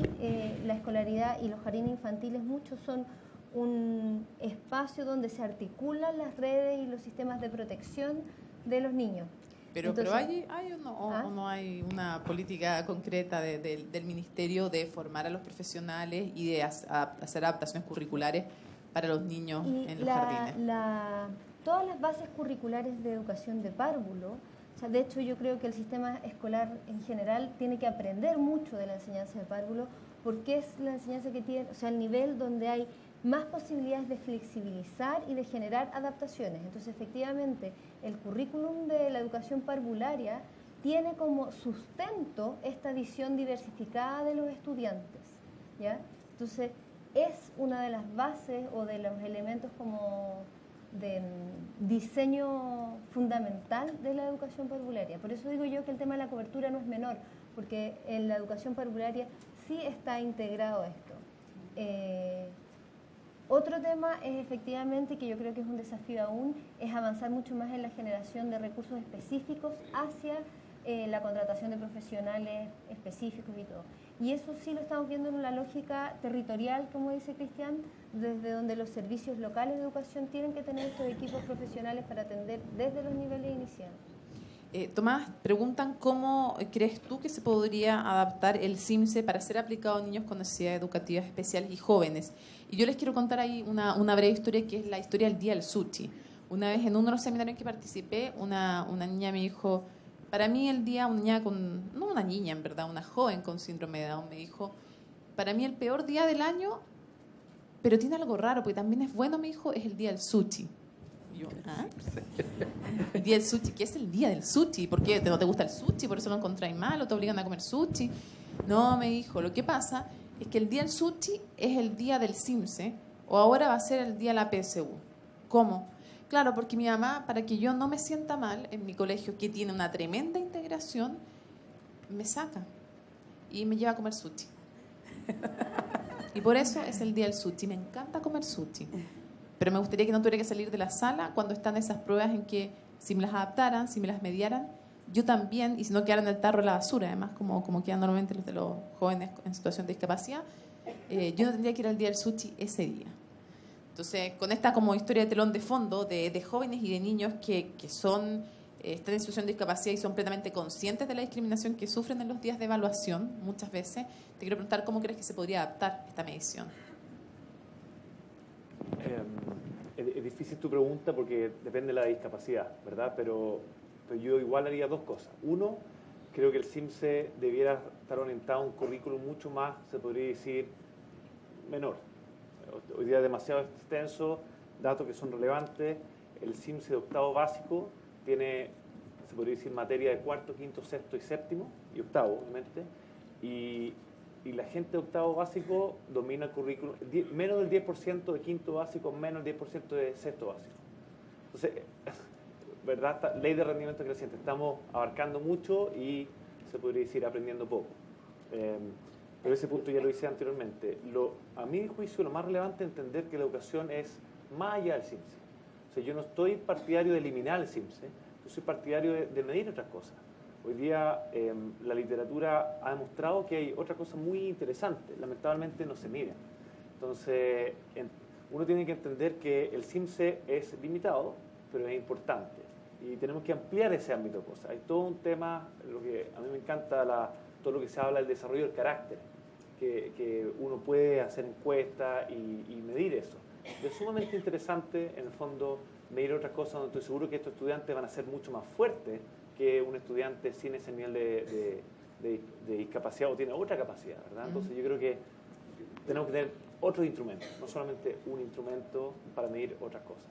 Speaker 5: la escolaridad y los jardines infantiles muchos son un espacio donde se articulan las redes y los sistemas de protección de los niños.
Speaker 1: Pero ¿hay o no hay una política concreta del Ministerio de formar a los profesionales y de hacer adaptaciones curriculares para los niños en los jardines?
Speaker 5: Todas las bases curriculares de educación de párvulo, o sea, de hecho yo creo que el sistema escolar en general tiene que aprender mucho de la enseñanza de párvulo porque es la enseñanza que tiene, o sea, el nivel donde hay más posibilidades de flexibilizar y de generar adaptaciones. Entonces, efectivamente, el currículum de la educación parvularia tiene como sustento esta visión diversificada de los estudiantes, ¿ya? Entonces, es una de las bases o de los elementos como de diseño fundamental de la educación parvularia. Por eso digo yo que el tema de la cobertura no es menor, porque en la educación parvularia sí está integrado esto. Otro tema es efectivamente, que yo creo que es un desafío aún, es avanzar mucho más en la generación de recursos específicos hacia la contratación de profesionales específicos y todo. Y eso sí lo estamos viendo en una lógica territorial, como dice Cristian, desde donde los servicios locales de educación tienen que tener estos equipos profesionales para atender desde los niveles iniciales.
Speaker 1: Tomás, preguntan cómo crees tú que se podría adaptar el CIMSE para ser aplicado a niños con necesidades educativas especiales y jóvenes. Y yo les quiero contar ahí una breve historia que es la historia del Día del Sushi. Una vez en uno de los seminarios en que participé, una niña me dijo, para mí el día, no una niña en verdad, una joven con síndrome de Down, me dijo, para mí el peor día del año, pero tiene algo raro, porque también es bueno, me dijo, es el Día del Sushi. Y yo, ¿ah? El día del sushi, ¿qué es el día del sushi? ¿Por qué? ¿No te gusta el sushi? ¿Por eso lo encontráis mal o te obligan a comer sushi? No, me dijo, lo que pasa es que el día del sushi es el día del CIMSE o ahora va a ser el día de la PSU. ¿Cómo? Claro, porque mi mamá, para que yo no me sienta mal en mi colegio, que tiene una tremenda integración, me saca y me lleva a comer sushi. Y por eso es el día del sushi. Me encanta comer sushi. Pero me gustaría que no tuviera que salir de la sala cuando están esas pruebas en que si me las adaptaran, si me las mediaran, yo también, y si no quedaran en el tarro de la basura, además, como quedan normalmente los de los jóvenes en situación de discapacidad, yo no tendría que ir al día del sushi ese día. Entonces, con esta como historia de telón de fondo de jóvenes y de niños que están en situación de discapacidad y son plenamente conscientes de la discriminación que sufren en los días de evaluación, muchas veces, te quiero preguntar cómo crees que se podría adaptar esta medición.
Speaker 4: Es difícil tu pregunta porque depende de la discapacidad, ¿verdad? Pero yo igual haría dos cosas. Uno, creo que el CIMSE debiera estar orientado a un currículum mucho más, se podría decir, menor. Hoy día es demasiado extenso, datos que son relevantes. El CIMSE de octavo básico tiene, se podría decir, materia de cuarto, quinto, sexto y séptimo, y octavo, obviamente. Y la gente de octavo básico domina el currículum, menos del 10% de quinto básico, menos del 10% de sexto básico. Entonces, ¿verdad? Esta ley de rendimiento creciente, estamos abarcando mucho y se podría decir aprendiendo poco. Pero ese punto ya lo hice anteriormente. A mi juicio, lo más relevante es entender que la educación es más allá del CIMSE. O sea, yo no estoy partidario de eliminar el CIMSE, yo soy partidario de medir otras cosas. Hoy día la literatura ha demostrado que hay otra cosa muy interesante, lamentablemente no se miden. Entonces, uno tiene que entender que el CIMSE es limitado, pero es importante. Y tenemos que ampliar ese ámbito de cosas. Hay todo un tema, lo que a mí me encanta todo lo que se habla del desarrollo del carácter, que uno puede hacer encuestas y medir eso. Es sumamente interesante, en el fondo, medir otras cosas donde estoy seguro que estos estudiantes van a ser mucho más fuertes que un estudiante sin ese nivel de discapacidad o tiene otra capacidad, ¿verdad? Entonces yo creo que tenemos que tener otros instrumentos, no solamente un instrumento para medir otras cosas.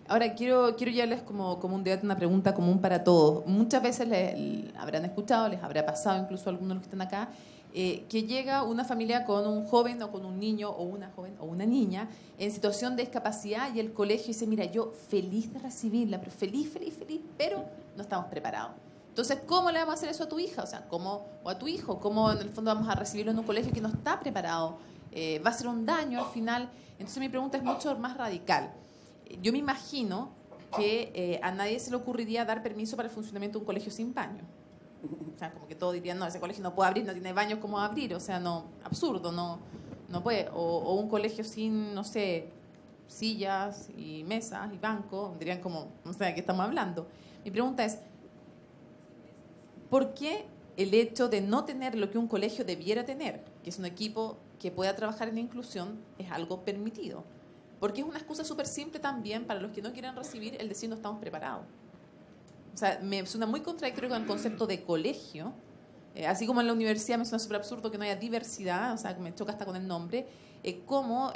Speaker 1: Ahora, quiero llevarles como un debate, una pregunta común para todos. Muchas veces habrán escuchado, les habrá pasado incluso a algunos de los que están acá, que llega una familia con un joven o con un niño o una joven o una niña en situación de discapacidad y el colegio dice, mira, yo feliz de recibirla, pero feliz, pero no estamos preparados. Entonces, ¿cómo le vamos a hacer eso a tu hija? O sea, o a tu hijo, ¿cómo en el fondo vamos a recibirlo en un colegio que no está preparado? Va a ser un daño al final. Entonces, mi pregunta es mucho más radical. Yo me imagino que a nadie se le ocurriría dar permiso para el funcionamiento de un colegio sin baño. O sea, como que todos dirían, no, ese colegio no puede abrir, no tiene baños, ¿cómo abrir? O sea, no, absurdo, no puede. O un colegio sin, no sé, sillas y mesas y bancos, dirían como, no sé de qué estamos hablando. Mi pregunta es, ¿por qué el hecho de no tener lo que un colegio debiera tener, que es un equipo que pueda trabajar en la inclusión, es algo permitido? Porque es una excusa súper simple también para los que no quieran recibir el decir no estamos preparados. O sea, me suena muy contradictorio con el concepto de colegio. Así como en la universidad me suena súper absurdo que no haya diversidad, o sea, me choca hasta con el nombre. ¿Cómo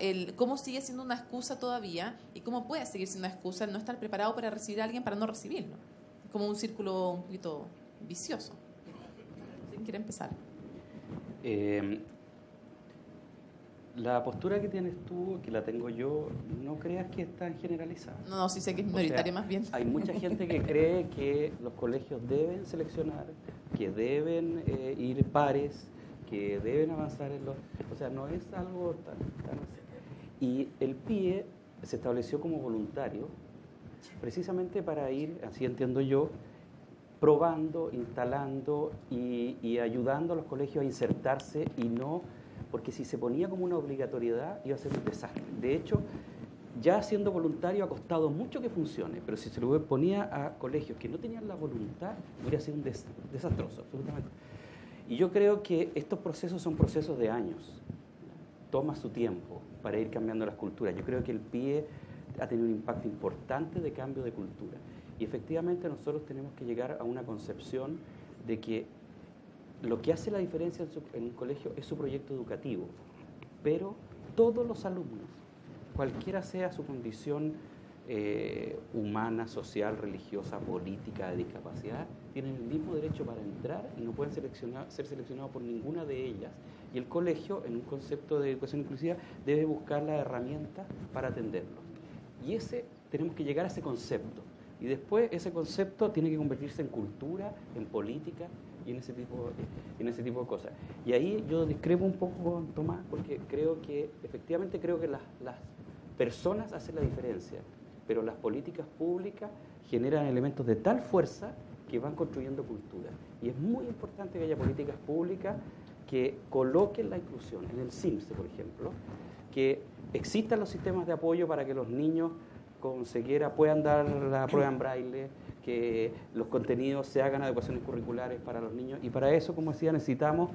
Speaker 1: sigue siendo una excusa todavía y cómo puede seguir siendo una excusa el no estar preparado para recibir a alguien para no recibirlo? Es como un círculo un poquito vicioso. ¿Quién quiere empezar?
Speaker 2: La postura que tienes tú, que la tengo yo, no creas que es tan generalizada.
Speaker 1: No, sí sé que es minoritaria más bien.
Speaker 2: Hay mucha gente que cree que los colegios deben seleccionar, que deben ir pares, que deben avanzar en los... O sea, no es algo tan así. Y el PIE se estableció como voluntario precisamente para ir, así entiendo yo, probando, instalando y ayudando a los colegios a insertarse y no... Porque si se ponía como una obligatoriedad iba a ser un desastre. De hecho, ya siendo voluntario ha costado mucho que funcione, pero si se lo ponía a colegios que no tenían la voluntad, hubiera sido un desastroso, absolutamente. Y yo creo que estos procesos son procesos de años. Toma su tiempo para ir cambiando las culturas. Yo creo que el PIE ha tenido un impacto importante de cambio de cultura. Y efectivamente nosotros tenemos que llegar a una concepción de que lo que hace la diferencia en un colegio es su proyecto educativo, pero todos los alumnos, cualquiera sea su condición humana, social, religiosa, política, de discapacidad, tienen el mismo derecho para entrar y no pueden ser seleccionados por ninguna de ellas. Y el colegio, en un concepto de educación inclusiva, debe buscar la herramienta para atenderlos. Y tenemos que llegar a ese concepto. Y después ese concepto tiene que convertirse en cultura, en política, y en ese tipo de cosas. Y ahí yo discrepo un poco con Tomás, porque efectivamente creo que las personas hacen la diferencia, pero las políticas públicas generan elementos de tal fuerza que van construyendo cultura. Y es muy importante que haya políticas públicas que coloquen la inclusión. En el CIMSE, por ejemplo, que existan los sistemas de apoyo para que los niños con ceguera puedan dar la prueba en braille, que los contenidos se hagan adecuaciones curriculares para los niños. Y para eso, como decía, necesitamos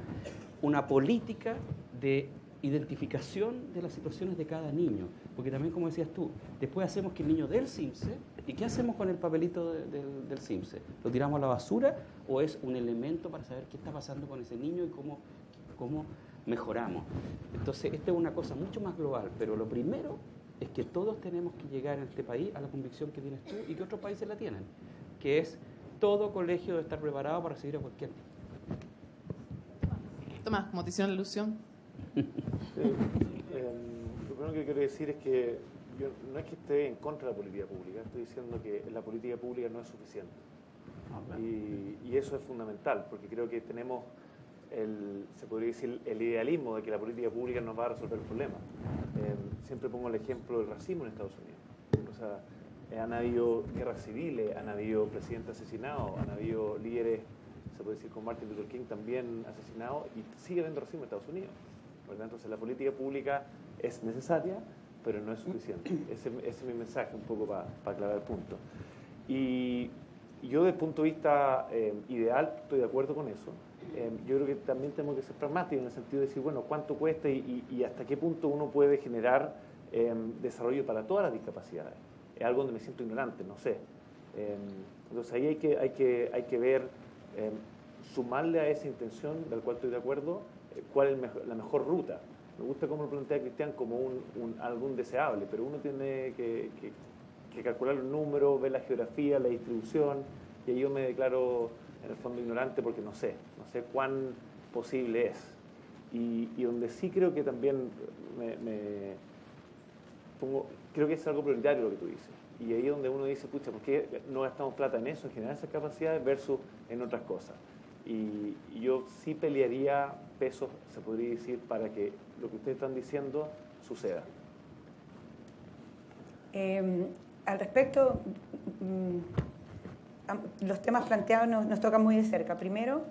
Speaker 2: una política de identificación de las situaciones de cada niño. Porque también, como decías tú, después hacemos que el niño dé el CIMSE. ¿Y qué hacemos con el papelito del CIMSE? ¿Lo tiramos a la basura o es un elemento para saber qué está pasando con ese niño y cómo mejoramos? Entonces, esta es una cosa mucho más global, pero lo primero es que todos tenemos que llegar en este país a la convicción que tienes tú y que otros países la tienen, que es todo colegio debe estar preparado para recibir a cualquier niño.
Speaker 1: Tomás, como te hicieron la ilusión.
Speaker 4: Lo primero que quiero decir es que yo no es que esté en contra de la política pública, estoy diciendo que la política pública no es suficiente. Y eso es fundamental, porque creo que tenemos se podría decir, el idealismo de que la política pública nos va a resolver el problema. Siempre pongo el ejemplo del racismo en Estados Unidos. O sea, han habido guerras civiles, han habido presidentes asesinados, han habido líderes, se puede decir, con Martin Luther King también asesinados, y sigue habiendo racismo en Estados Unidos, ¿verdad? Entonces la política pública es necesaria, pero no es suficiente. Ese es mi mensaje un poco para aclarar el punto. Y yo desde el punto de vista ideal estoy de acuerdo con eso. yo creo que también tenemos que ser pragmáticos en el sentido de decir, bueno, ¿cuánto cuesta y hasta qué punto uno puede generar desarrollo para todas las discapacidades? Es algo donde me siento ignorante, no sé. Entonces ahí hay que ver, sumarle a esa intención, del cual estoy de acuerdo, cuál es la mejor ruta. Me gusta cómo lo plantea Cristian como algún deseable, pero uno tiene que calcular los números, ver la geografía, la distribución, y ahí yo me declaro en el fondo ignorante porque no sé cuán posible es. Y donde sí creo que también creo que es algo prioritario lo que tú dices. Y ahí es donde uno dice, pucha, ¿por qué no gastamos plata en eso, en generar esas capacidades versus en otras cosas? Y yo sí pelearía pesos, se podría decir, para que lo que ustedes están diciendo suceda.
Speaker 3: Al respecto, los temas planteados nos tocan muy de cerca. Primero,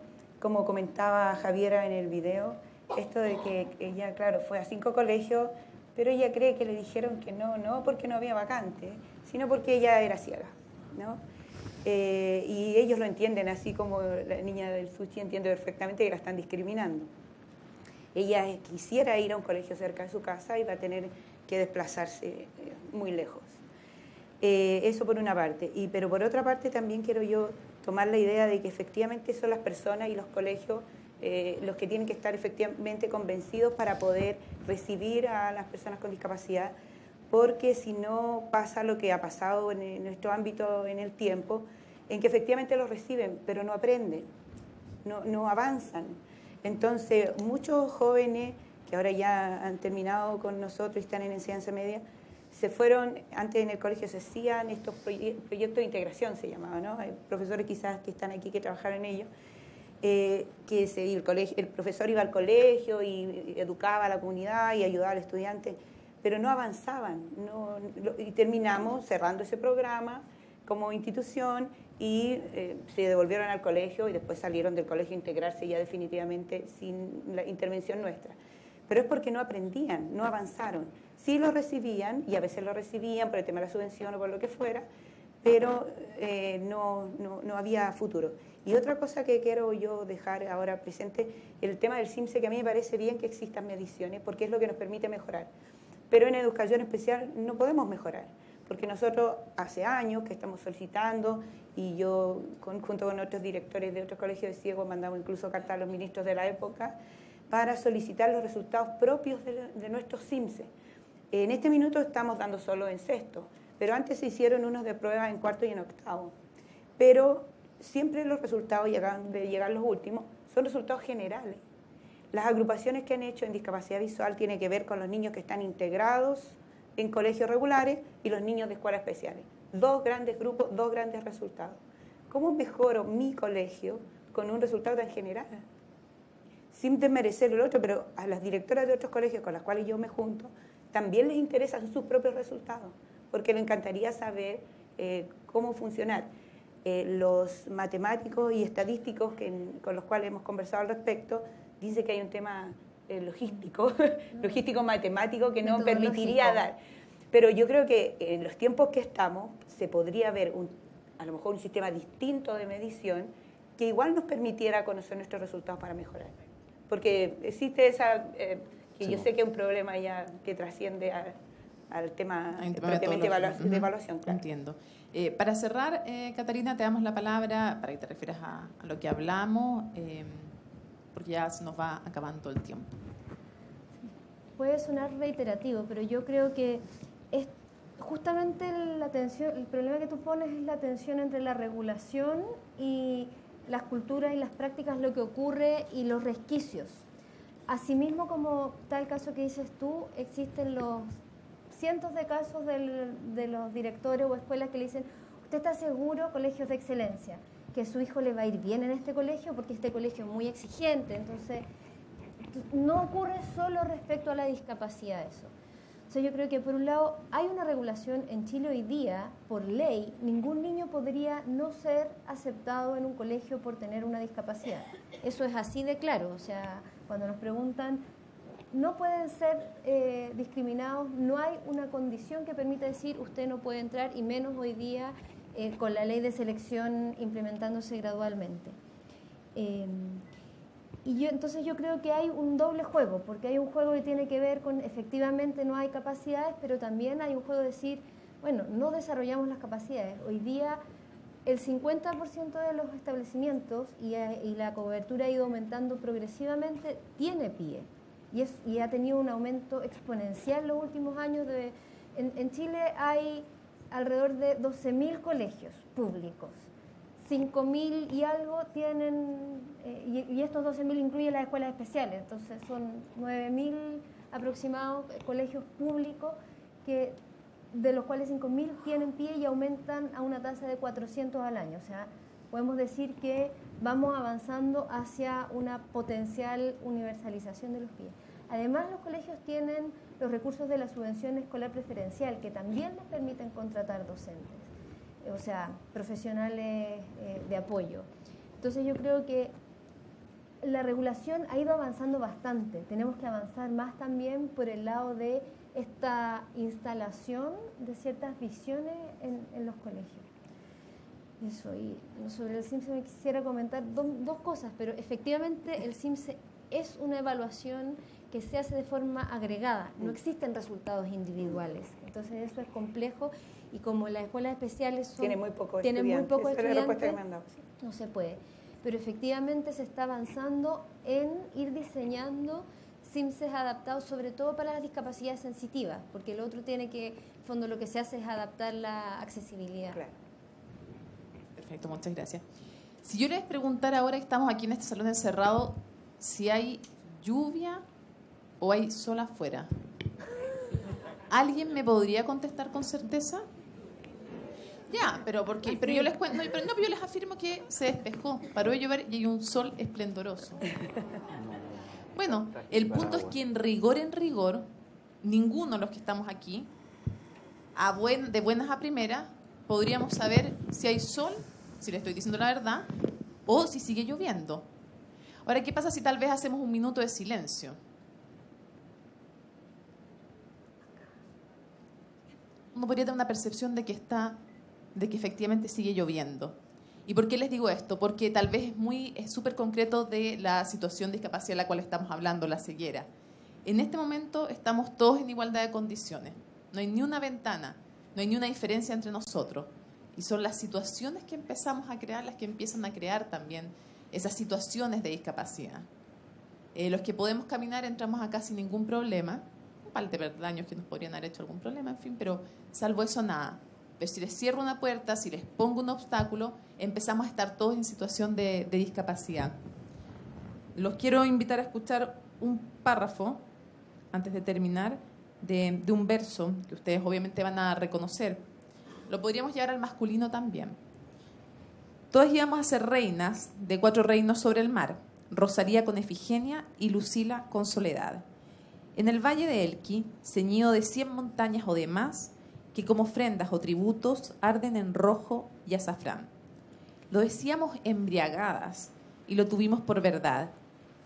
Speaker 3: como comentaba Javiera en el video, esto de que ella, claro, fue a 5 colegios, pero ella cree que le dijeron que no porque no había vacante, sino porque ella era ciega, ¿no? Y ellos lo entienden, así como la niña del sushi entiende perfectamente que la están discriminando. Ella quisiera ir a un colegio cerca de su casa y va a tener que desplazarse muy lejos. Eso por una parte. Pero por otra parte también quiero yo tomar la idea de que efectivamente son las personas y los colegios los que tienen que estar efectivamente convencidos para poder recibir a las personas con discapacidad, porque si no pasa lo que ha pasado en nuestro ámbito en el tiempo, en que efectivamente los reciben, pero no aprenden, no avanzan. Entonces, muchos jóvenes que ahora ya han terminado con nosotros y están en enseñanza media, se fueron, antes en el colegio se hacían estos proyectos de integración, se llamaban, ¿no? Hay profesores quizás que están aquí que trabajaron en ellos, el profesor iba al colegio y educaba a la comunidad y ayudaba al estudiante, pero no avanzaban, y terminamos cerrando ese programa como institución y se devolvieron al colegio y después salieron del colegio a integrarse ya definitivamente sin la intervención nuestra. Pero es porque no aprendían, no avanzaron. Sí lo recibían, y a veces lo recibían por el tema de la subvención o por lo que fuera, pero no había futuro. Y otra cosa que quiero yo dejar ahora presente, el tema del CIMSE, que a mí me parece bien que existan mediciones, porque es lo que nos permite mejorar. Pero en educación especial no podemos mejorar, porque nosotros hace años que estamos solicitando, y yo junto con otros directores de otros colegios de ciegos mandamos incluso cartas a los ministros de la época para solicitar los resultados propios de nuestros CIMSE. En este minuto estamos dando solo en sexto, pero antes se hicieron unos de prueba en cuarto y en octavo. Pero siempre los resultados de llegar los últimos son resultados generales. Las agrupaciones que han hecho en discapacidad visual tienen que ver con los niños que están integrados en colegios regulares y los niños de escuelas especiales. 2 grandes grupos, 2 grandes resultados. ¿Cómo mejoro mi colegio con un resultado tan general? Sin desmerecer el otro, pero a las directoras de otros colegios con las cuales yo me junto, también les interesan sus propios resultados, porque les encantaría saber cómo funcionar. Los matemáticos y estadísticos con los cuales hemos conversado al respecto, dicen que hay un tema logístico matemático que no permitiría dar. Pero yo creo que en los tiempos que estamos se podría ver a lo mejor un sistema distinto de medición que igual nos permitiera conocer nuestros resultados para mejorar. Porque existe esa, que yo sé que es un problema ya que trasciende al tema propiamente de evaluación. Claro.
Speaker 1: Entiendo. Para cerrar, Catarina, te damos la palabra para que te refieras a lo que hablamos, porque ya se nos va acabando el tiempo.
Speaker 5: Puede sonar reiterativo, pero yo creo que es justamente el problema que tú pones es la tensión entre la regulación y las culturas y las prácticas, lo que ocurre y los resquicios. Asimismo, como tal caso que dices tú, existen los cientos de casos de los directores o escuelas que le dicen, ¿usted está seguro, colegios de excelencia, que su hijo le va a ir bien en este colegio? Porque este colegio es muy exigente. Entonces, no ocurre solo respecto a la discapacidad eso. Yo creo que por un lado hay una regulación en Chile hoy día, por ley, ningún niño podría no ser aceptado en un colegio por tener una discapacidad. Eso es así de claro, o sea, cuando nos preguntan, no pueden ser discriminados, no hay una condición que permita decir usted no puede entrar, y menos hoy día con la ley de selección implementándose gradualmente. Entonces yo creo que hay un doble juego, porque hay un juego que tiene que ver con efectivamente no hay capacidades, pero también hay un juego de decir, bueno, no desarrollamos las capacidades. Hoy día el 50% de los establecimientos y la cobertura ha ido aumentando progresivamente, tiene PIE y ha tenido un aumento exponencial en los últimos años. En Chile hay alrededor de 12.000 colegios públicos. 5.000 y algo tienen, y estos 12.000 incluyen las escuelas especiales, entonces son 9.000 aproximados colegios públicos, de los cuales 5.000 tienen PIE y aumentan a una tasa de 400 al año. O sea, podemos decir que vamos avanzando hacia una potencial universalización de los PIE. Además, los colegios tienen los recursos de la subvención escolar preferencial, que también les permiten contratar docentes, o sea, profesionales de apoyo. Entonces yo creo que la regulación ha ido avanzando bastante. Tenemos que avanzar más también por el lado de esta instalación de ciertas visiones en los colegios. Eso, y sobre el CIMSE me quisiera comentar dos cosas, pero efectivamente el CIMSE es una evaluación que se hace de forma agregada, no existen resultados individuales, entonces eso es complejo. Y como las escuelas especiales
Speaker 3: tienen muy pocos
Speaker 5: estudiantes, no se puede. Pero efectivamente se está avanzando en ir diseñando CIMSES adaptados, sobre todo para las discapacidades sensitivas, porque el otro tiene que, en el fondo lo que se hace es adaptar la accesibilidad.
Speaker 3: Claro.
Speaker 1: Perfecto, muchas gracias. Si yo les preguntara ahora que estamos aquí en este salón encerrado, si hay lluvia o hay sol afuera, ¿alguien me podría contestar con certeza? Ya, pero yo les cuento, pero yo les afirmo que se despejó, paró de llover y hay un sol esplendoroso. Bueno, el punto es que en rigor, ninguno de los que estamos aquí, de buenas a primeras, podríamos saber si hay sol, si le estoy diciendo la verdad, o si sigue lloviendo. Ahora, ¿qué pasa si tal vez hacemos un minuto de silencio? Uno podría tener una percepción de que efectivamente sigue lloviendo. ¿Y por qué les digo esto? Porque tal vez es súper concreto de la situación de discapacidad de la cual estamos hablando, la ceguera. En este momento estamos todos en igualdad de condiciones. No hay ni una ventana, no hay ni una diferencia entre nosotros. Y son las situaciones que empezamos a crear las que empiezan a crear también esas situaciones de discapacidad. Los que podemos caminar entramos acá sin ningún problema. Un par de daños que nos podrían haber hecho algún problema, en fin, pero salvo eso nada. Pero si les cierro una puerta, si les pongo un obstáculo, empezamos a estar todos en situación de discapacidad. Los quiero invitar a escuchar un párrafo, antes de terminar, de un verso que ustedes obviamente van a reconocer. Lo podríamos llevar al masculino también. Todas íbamos a ser reinas de 4 reinos sobre el mar, Rosalía con Efigenia y Lucila con Soledad. En el valle de Elqui, ceñido de 100 montañas o de más, que como ofrendas o tributos arden en rojo y azafrán. Lo decíamos embriagadas y lo tuvimos por verdad,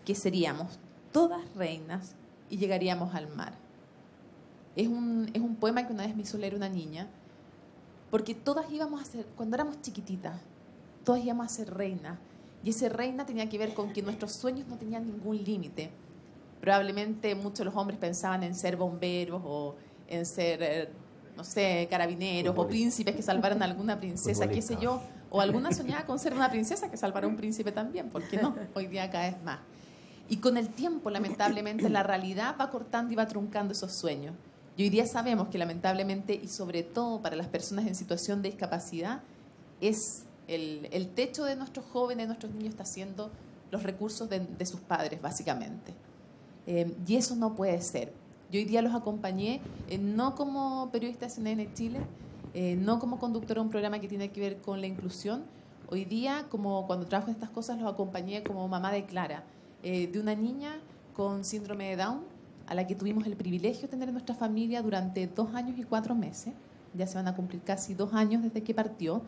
Speaker 1: que seríamos todas reinas y llegaríamos al mar. Es un poema que una vez me hizo leer una niña, porque todas íbamos a ser, cuando éramos chiquititas, todas íbamos a ser reinas, y ese reina tenía que ver con que nuestros sueños no tenían ningún límite. Probablemente muchos de los hombres pensaban en ser bomberos o en ser, no sé, carabineros o príncipes que salvaran a alguna princesa, qué sé yo, o alguna soñaba con ser una princesa que salvara a un príncipe también, ¿por qué no? Hoy día cada vez más. Y con el tiempo, lamentablemente, la realidad va cortando y va truncando esos sueños. Y hoy día sabemos que lamentablemente, y sobre todo para las personas en situación de discapacidad, es el techo de nuestros jóvenes, de nuestros niños, está siendo los recursos de sus padres, básicamente. Y eso no puede ser. Yo hoy día los acompañé, no como periodista de CNN Chile, no como conductora de un programa que tiene que ver con la inclusión. Hoy día, como cuando trabajo en estas cosas, los acompañé como mamá de Clara, de una niña con síndrome de Down, a la que tuvimos el privilegio de tener en nuestra familia durante 2 años y 4 meses. Ya se van a cumplir casi 2 años desde que partió.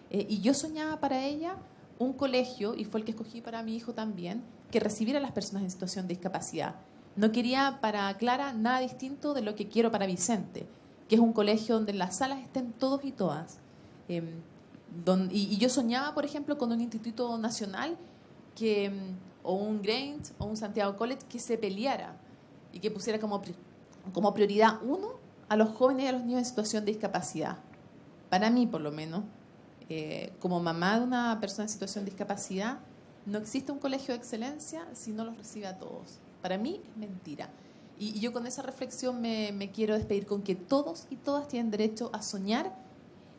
Speaker 1: Y yo soñaba para ella un colegio, y fue el que escogí para mi hijo también, que recibiera a las personas en situación de discapacidad. No quería para Clara nada distinto de lo que quiero para Vicente, que es un colegio donde en las salas estén todos y todas. Y yo soñaba, por ejemplo, con un instituto nacional que o un Grange o un Santiago College que se peleara y que pusiera como prioridad uno a los jóvenes y a los niños en situación de discapacidad. Para mí, por lo menos, como mamá de una persona en situación de discapacidad, no existe un colegio de excelencia si no los recibe a todos. Para mí es mentira. Y yo con esa reflexión me quiero despedir con que todos y todas tienen derecho a soñar,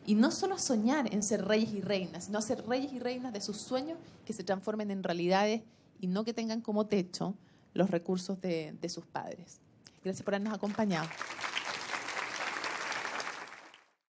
Speaker 1: y no solo a soñar en ser reyes y reinas, sino a ser reyes y reinas de sus sueños que se transformen en realidades y no que tengan como techo los recursos de sus padres. Gracias por habernos acompañado.